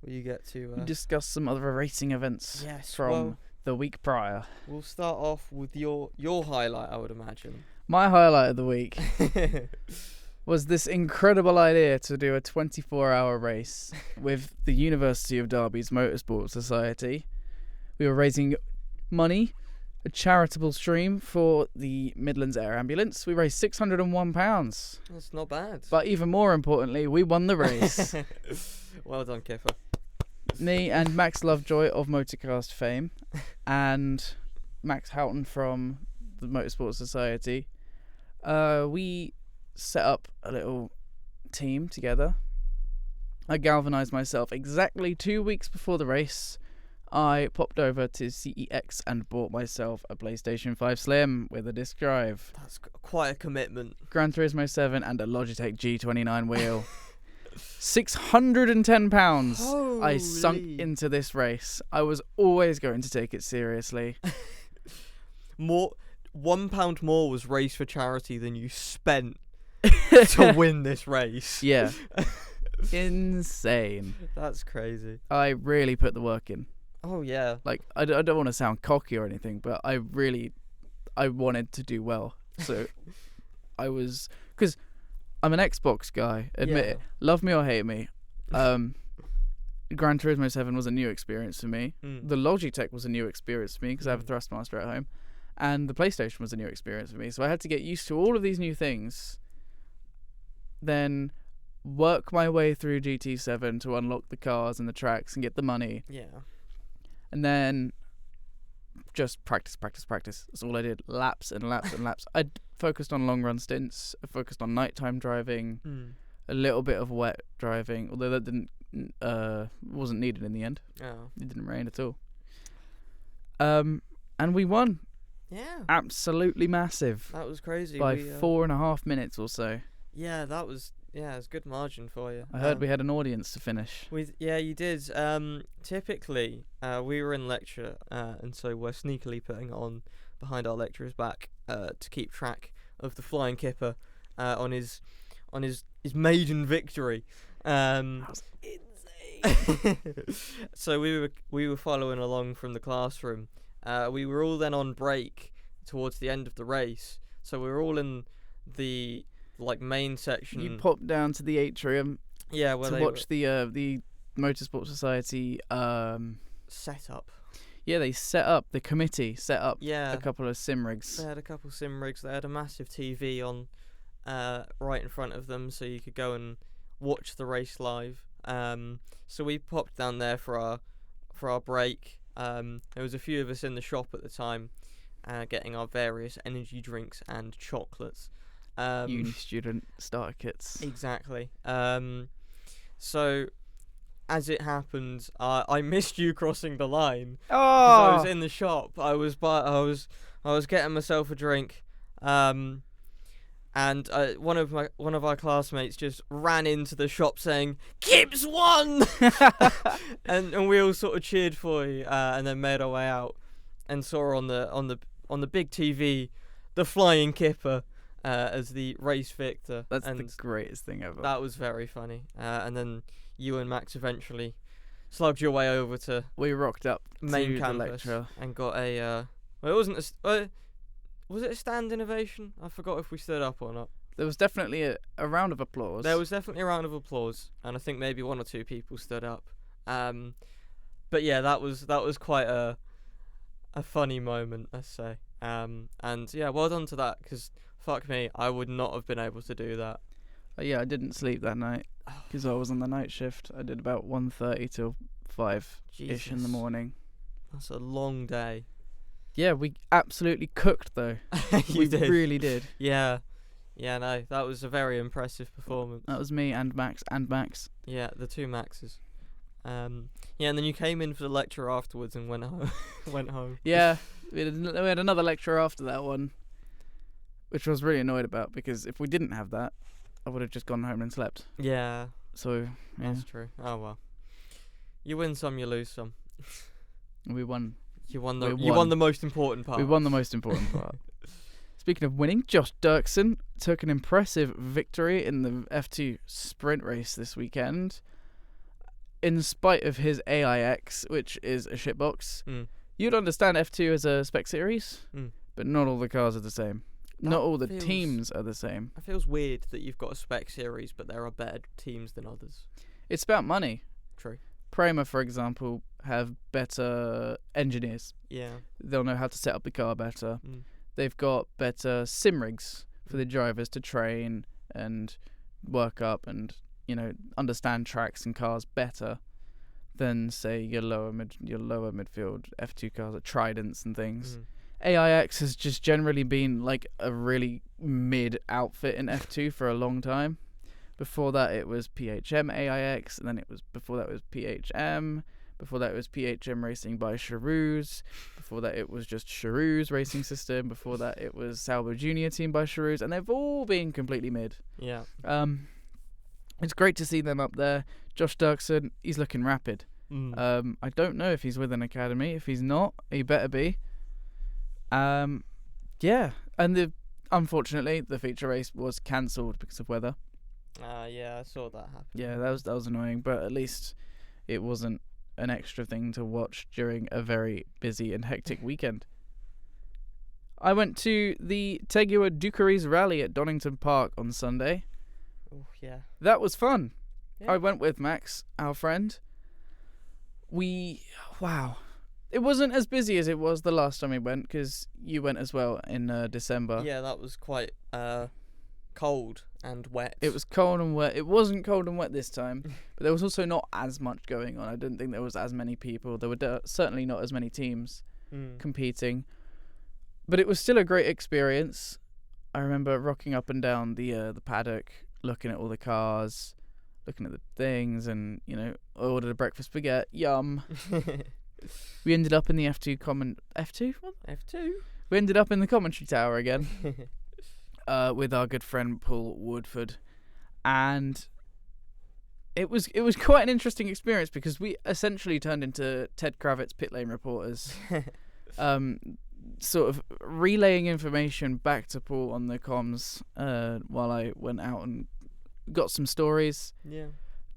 get to discuss some other racing events from the week prior. We'll start off with your highlight, I would imagine. My highlight of the week was this incredible idea to do a 24-hour race with the University of Derby's Motorsport Society. We were raising money, a charitable stream for the Midlands Air Ambulance. We raised £601. That's not bad. But even more importantly, we won the race. Well done, Kipper. Me and Max Lovejoy of Motorcast fame and Max Houghton from the Motorsport Society, we set up a little team together. I galvanised myself exactly 2 weeks before the race. I popped over to CEX and bought myself a PlayStation 5 Slim with a disc drive. That's quite a commitment. Gran Turismo 7 and a Logitech G29 wheel. £610 Holy. I sunk into this race. I was always going to take it seriously. £1 more was raised for charity than you spent to win this race. Yeah. Insane. That's crazy. I really put the work in. Oh, yeah. Like, I don't want to sound cocky or anything, but I wanted to do well. So I was... Because I'm an Xbox guy, admit it. Love me or hate me. Gran Turismo 7 was a new experience for me. The Logitech was a new experience for me because I have a Thrustmaster at home. And the PlayStation was a new experience for me. So I had to get used to all of these new things. Then work my way through GT7 to unlock the cars and the tracks and get the money. Yeah. And then just practice. That's all I did. Laps and laps and laps. I focused on long run stints. I focused on nighttime driving. A little bit of wet driving, although that wasn't needed in the end. Oh. It didn't rain at all. And we won. Yeah. Absolutely massive. That was crazy. By 4.5 minutes or so. Yeah, it was good margin for you. I heard we had an audience to finish. Yeah, you did. Typically, we were in lecture, and so we're sneakily putting it on behind our lecturer's back to keep track of the Flying Kipper on his maiden victory. That was insane. So we were following along from the classroom. We were all then on break towards the end of the race. So we were all in the main section. You popped down to the atrium to watch the Motorsport Society set up. Yeah, the committee set up a couple of sim rigs. They had a couple of sim rigs. They had a massive TV on right in front of them, so you could go and watch the race live. So we popped down there for our break. There was a few of us in the shop at the time, getting our various energy drinks and chocolates. Uni student starter kits. Exactly. So as it happened, I missed you crossing the line. Oh! I was in the shop. I was getting myself a drink. And one of our classmates just ran into the shop saying, "Kip's won!" and we all sort of cheered for you, and then made our way out and saw on the big TV the flying Kipper as the race victor. That's the greatest thing ever. That was very funny. And then you and Max eventually slugged your way over to we rocked up main to campus the lecture and got a. Well, it wasn't a. Was it a stand innovation? I forgot if we stood up or not. There was definitely a round of applause. There was definitely a round of applause, and I think maybe one or two people stood up. But yeah, that was quite a funny moment, let's say. And yeah, well done to that, because fuck me, I would not have been able to do that. Yeah, I didn't sleep that night because I was on the night shift. I did about 1:30 till 5-ish in the morning. That's a long day. Yeah, we absolutely cooked though. We did. Really did. Yeah, no, that was a very impressive performance. That was me and Max. Yeah, the two Maxes. Yeah, and then you came in for the lecture afterwards and went home. Yeah, we had another lecture after that one, which I was really annoyed about, because if we didn't have that, I would have just gone home and slept. Yeah. So, yeah. That's true. Oh well. You win some, you lose some. We won. You won the most important part. We won the most important part. Speaking of winning, Josh Dirksen took an impressive victory in the F2 sprint race this weekend. In spite of his AIX, which is a shitbox. You'd understand F2 as a spec series, but not all the cars are the same. Not all the teams are the same. It feels weird that you've got a spec series, but there are better teams than others. It's about money. True. Prema, for example, have better engineers. Yeah. They'll know how to set up the car better. They've got better sim rigs for the drivers to train and work up and, understand tracks and cars better than, say, your lower midfield F2 cars like Tridents and things. AIX has just generally been like a really mid outfit in F2 for a long time. Before that it was PHM AIX, and then before that it was PHM, before that it was PHM Racing by Charouz, before that it was just Charouz Racing System, before that it was Sauber Junior Team by Charouz, and they've all been completely mid. Yeah. It's great to see them up there. Josh Dirksen, he's looking rapid. I don't know if he's with an academy. If he's not, he better be. Yeah, and unfortunately the feature race was cancelled because of weather. Yeah, I saw that happen. Yeah, that was annoying, but at least it wasn't an extra thing to watch during a very busy and hectic weekend. I went to the Tegua Ducaries rally at Donington Park on Sunday. Oh, yeah. That was fun. Yeah. I went with Max, our friend. Wow. It wasn't as busy as it was the last time we went, because you went as well in December. Yeah, that was quite cold and wet. It was cold and wet. It wasn't cold and wet this time, but there was also not as much going on. I didn't think there was as many people. There were certainly not as many teams competing, but it was still a great experience. I remember rocking up and down the paddock, looking at all the cars, looking at the things, and I ordered a breakfast baguette. Yum. We ended up in the F2 F2? What? F2? We ended up in the commentary tower again with our good friend Paul Woodford, and it was quite an interesting experience, because we essentially turned into Ted Kravitz pit lane reporters, sort of relaying information back to Paul on the comms while I went out and got some stories. Yeah.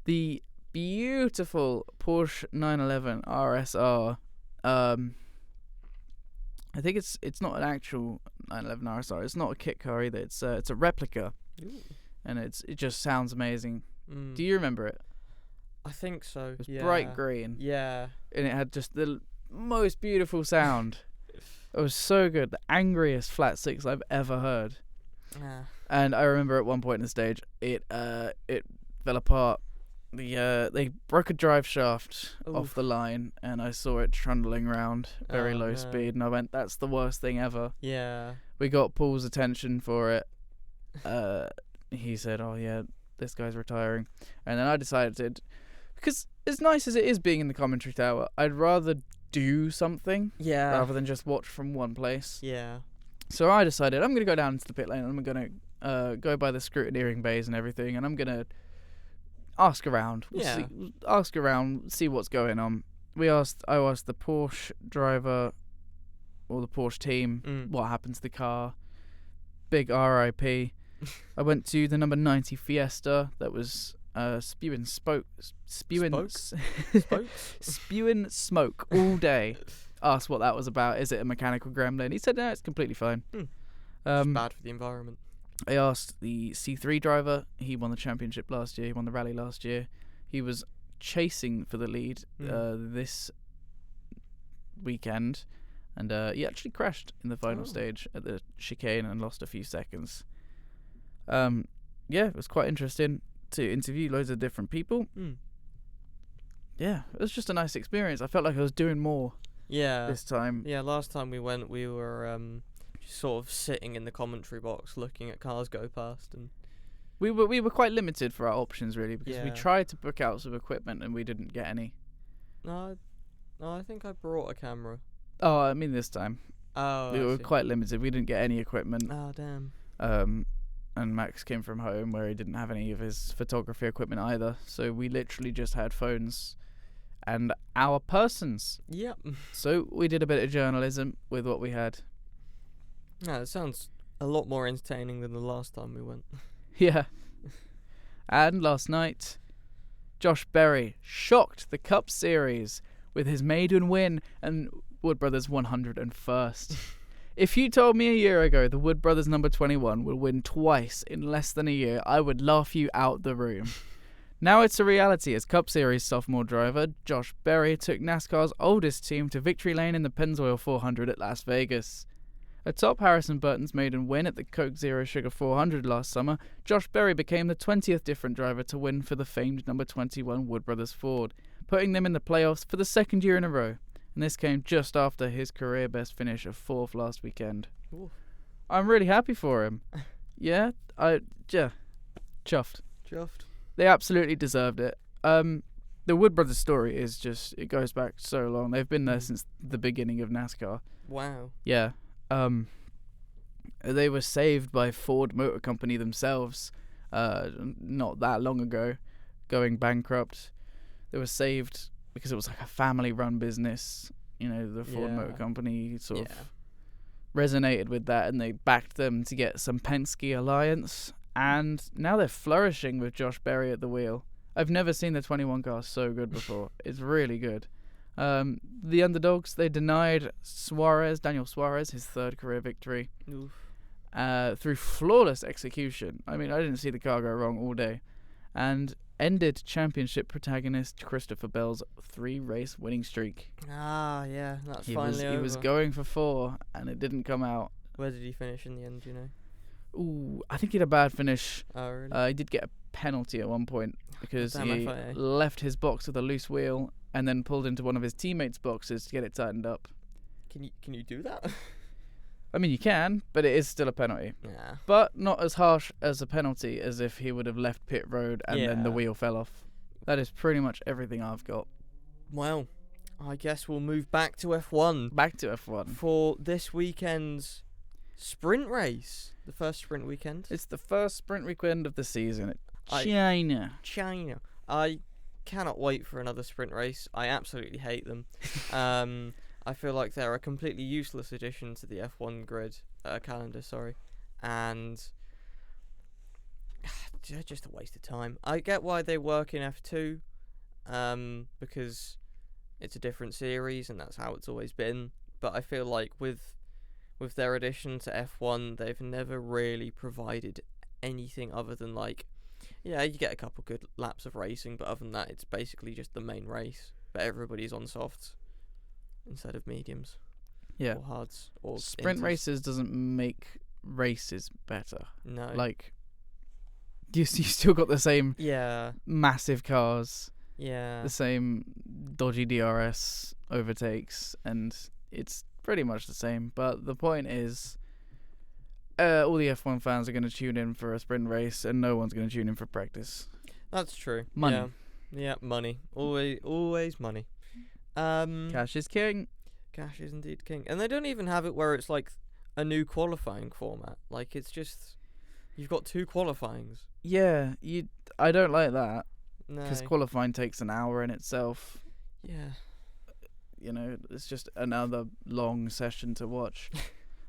The beautiful Porsche 911 RSR. I think it's not an actual 911 RSR. It's not a kit car either. It's a replica. Ooh. And it just sounds amazing. Mm. Do you remember it? I think so. It was bright green. Yeah. And it had just the most beautiful sound. It was so good. The angriest flat six I've ever heard. And I remember at one point in the stage, it fell apart. They broke a drive shaft off the line, and I saw it trundling around very low speed, and I went, "That's the worst thing ever." Yeah. We got Paul's attention for it. He said, "Oh yeah, this guy's retiring," and then I decided, because as nice as it is being in the commentary tower, I'd rather do something rather than just watch from one place. Yeah. So I decided I'm gonna go down into the pit lane, and I'm gonna go by the scrutineering bays and everything, and I'm gonna ask around. See what's going on. I asked the Porsche driver or the Porsche team what happened to the car. Big RIP. I went to the number 90 Fiesta that was spewing smoke all day. Asked what that was about. Is it a mechanical gremlin? He said no, it's completely fine. It's bad for the environment. I asked the C3 driver. He won the championship last year. He won the rally last year. He was chasing for the lead this weekend, and he actually crashed in the final stage at the chicane and lost a few seconds. It was quite interesting to interview loads of different people. Yeah, it was just a nice experience. I felt like I was doing more this time. Yeah, last time we went, we were just sort of sitting in the commentary box looking at cars go past, and we were quite limited for our options, really, because we tried to book out some equipment and we didn't get any. No, I think I brought a camera. Oh, I mean this time. Oh, we were quite limited. We didn't get any equipment. Oh, damn. And Max came from home where he didn't have any of his photography equipment either, so we literally just had phones and our persons. Yep. So we did a bit of journalism with what we had. Yeah, it sounds a lot more entertaining than the last time we went. Yeah. And last night, Josh Berry shocked the Cup Series with his maiden win and Wood Brothers 101st. If you told me a year ago the Wood Brothers number 21 would win twice in less than a year, I would laugh you out the room. Now it's a reality as Cup Series sophomore driver Josh Berry took NASCAR's oldest team to victory lane in the Pennzoil 400 at Las Vegas. Atop Harrison Burton's maiden win at the Coke Zero Sugar 400 last summer, Josh Berry became the 20th different driver to win for the famed number 21 Wood Brothers Ford, putting them in the playoffs for the second year in a row. And this came just after his career best finish of 4th last weekend. Ooh. I'm really happy for him. Chuffed. They absolutely deserved it. The Wood Brothers story is just, it goes back so long. They've been there since the beginning of NASCAR. Wow. Yeah. They were saved by Ford Motor Company themselves not that long ago, going bankrupt. They were saved because it was like a family-run business. You know, the Ford Motor Company sort of resonated with that, and they backed them to get some Penske alliance. And now they're flourishing with Josh Berry at the wheel. I've never seen the 21 car so good before. It's really good. The underdogs, they denied Daniel Suarez, his 3rd career victory through flawless execution. I mean, I didn't see the car go wrong all day. And ended championship protagonist Christopher Bell's 3-race winning streak. Ah, yeah, that's finally over. He was going for 4, and it didn't come out. Where did he finish in the end, do you know? Ooh, I think he had a bad finish. Oh, really? He did get a penalty at one point because he left his box with a loose wheel and then pulled into one of his teammates' boxes to get it tightened up. Can you do that? I mean, you can, but it is still a penalty. Yeah. But not as harsh as a penalty as if he would have left pit road and then the wheel fell off. That is pretty much everything I've got. Well, I guess we'll move back to F1. Back to F1. For this weekend's sprint race. The first sprint weekend. It's the first sprint weekend of the season. China. I cannot wait for another sprint race. I absolutely hate them. I feel like they're a completely useless addition to the F1 grid calendar. And they're just a waste of time. I get why they work in F2, because it's a different series and that's how it's always been. But I feel like with their addition to F1, they've never really provided anything other than like, yeah, you get a couple good laps of racing, but other than that, it's basically just the main race. But everybody's on softs instead of mediums. Yeah. Or hards. Or Sprint inters. races doesn't make races better. No. Like, you still got the same Yeah. massive cars, Yeah. the same dodgy DRS overtakes, and it's pretty much the same. But the point is, all the F1 fans are going to tune in for a sprint race, and no one's going to tune in for practice. That's true. Money. Yeah, money. Always money. Cash is king. Cash is indeed king. And they don't even have it where it's like a new qualifying format. Like, it's just, you've got 2 qualifyings. Yeah, I don't like that, No. because qualifying takes an hour in itself. Yeah. You know, it's just another long session to watch.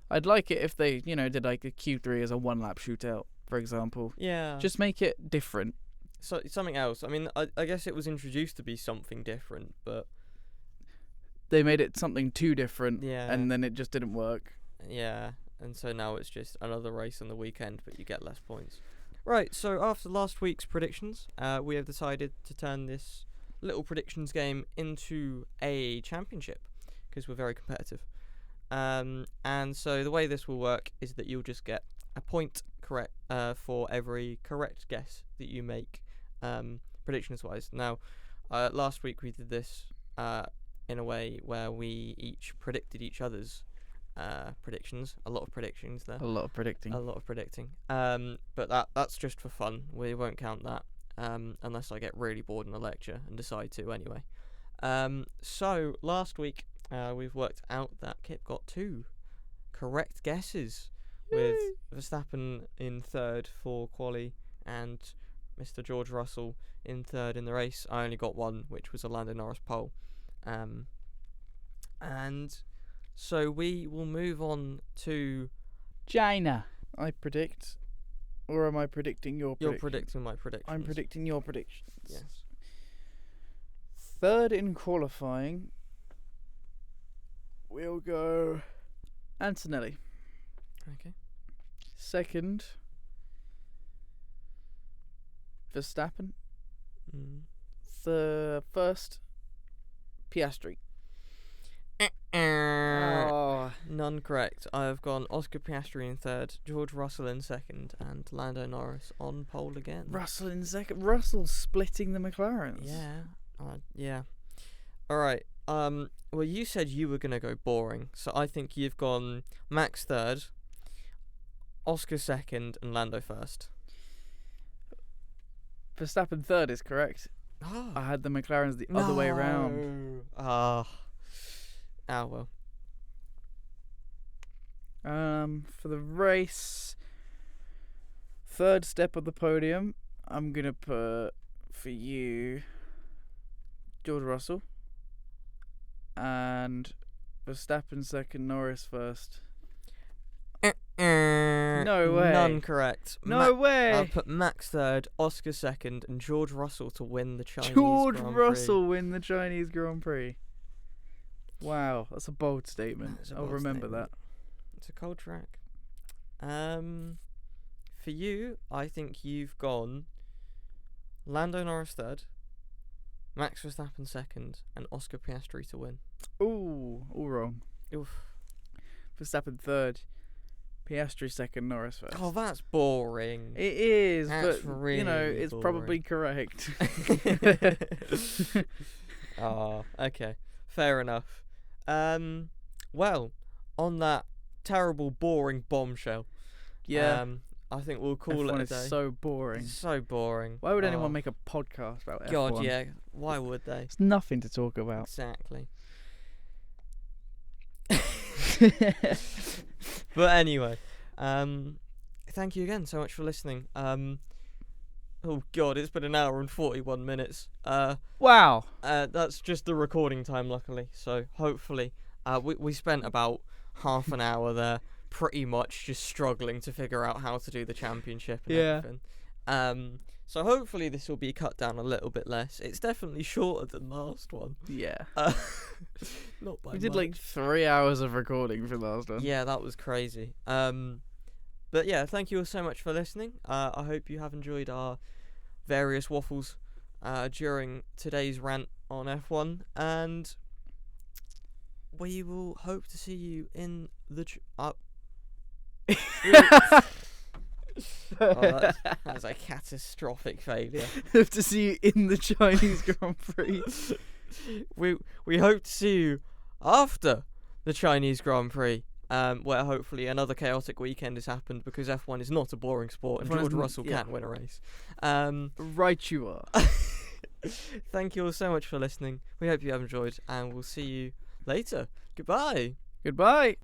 I'd like it if they, did like a Q3 as a 1-lap shootout, for example. Yeah. Just make it different. So something else. I mean, I guess it was introduced to be something different, but They made it something too different, yeah. and then it just didn't work. Yeah, and so now it's just another race on the weekend, but you get less points. Right, so after last week's predictions, we have decided to turn this little predictions game into a championship, because we're very competitive. And so the way this will work is that you'll just get a point correct for every correct guess that you make, predictions-wise. Now, last week we did this in a way where we each predicted each other's predictions. A lot of predictions there. A lot of predicting. A lot of predicting. But that's just for fun. We won't count that unless I get really bored in a lecture and decide to anyway. So last week we've worked out that Kip got 2 correct guesses. With Verstappen in 3rd for quali and Mr. George Russell in 3rd in the race. I only got 1, which was a Lando Norris pole. And so we will move on to China, I predict. Or am I predicting your prediction? You're predicting my predictions. I'm predicting your predictions. Yes. 3rd in qualifying, we'll go Antonelli. Okay. 2nd, Verstappen. First, Piastri. None correct. I have gone Oscar Piastri in 3rd, George Russell in 2nd, and Lando Norris on pole again. Russell in 2nd. Russell splitting the McLarens. Yeah. Yeah. All right. Well, you said you were gonna go boring, so I think you've gone Max 3rd, Oscar 2nd, and Lando 1st. Verstappen 3rd is correct. Oh. I had the McLarens the other way around. Well. For the race, 3rd step of the podium, I'm gonna put for you George Russell and Verstappen 2nd, Norris 1st. No way. None correct. No way. I'll put Max 3rd, Oscar 2nd, and George Russell to win the Chinese George Grand Russell Prix. win the Chinese Grand Prix. Wow, that's a bold statement. That is a I'll bold remember statement. that. It's a cold track. For you, I think you've gone Lando Norris 3rd, Max Verstappen 2nd, and Oscar Piastri to win. Ooh, all wrong. Oof. Verstappen 3rd, Piastri 2nd, Norris 1st. Oh, that's boring. It is, That's but really it's boring. probably correct. Oh, okay. Fair enough. Well, on that terrible, boring bombshell, Yeah, I think we'll call F1 it a is day. so boring. It's so boring. Why would Oh, anyone make a podcast about God, F1? yeah. Why would they? It's nothing to talk about. Exactly. But anyway, thank you again so much for listening. Oh God, it's been an hour and 41 minutes. Wow. That's just the recording time, luckily. So hopefully, we spent about half an hour there, pretty much just struggling to figure out how to do the championship and Yeah. everything. So hopefully this will be cut down a little bit less. It's definitely shorter than last one. Yeah. Not by We did much. like 3 hours of recording for the last one. Yeah, that was crazy. But yeah, thank you all so much for listening. I hope you have enjoyed our various waffles during today's rant on F1, and we will hope to see you in the that's a catastrophic failure. Hope to see you in the Chinese Grand Prix. We hope to see you after the Chinese Grand Prix, where hopefully another chaotic weekend has happened, because F1 is not a boring sport and F1 George isn't- Russell yeah. can't win a race. Right you are. Thank you all so much for listening. We hope you have enjoyed, and we'll see you later. Goodbye. Goodbye.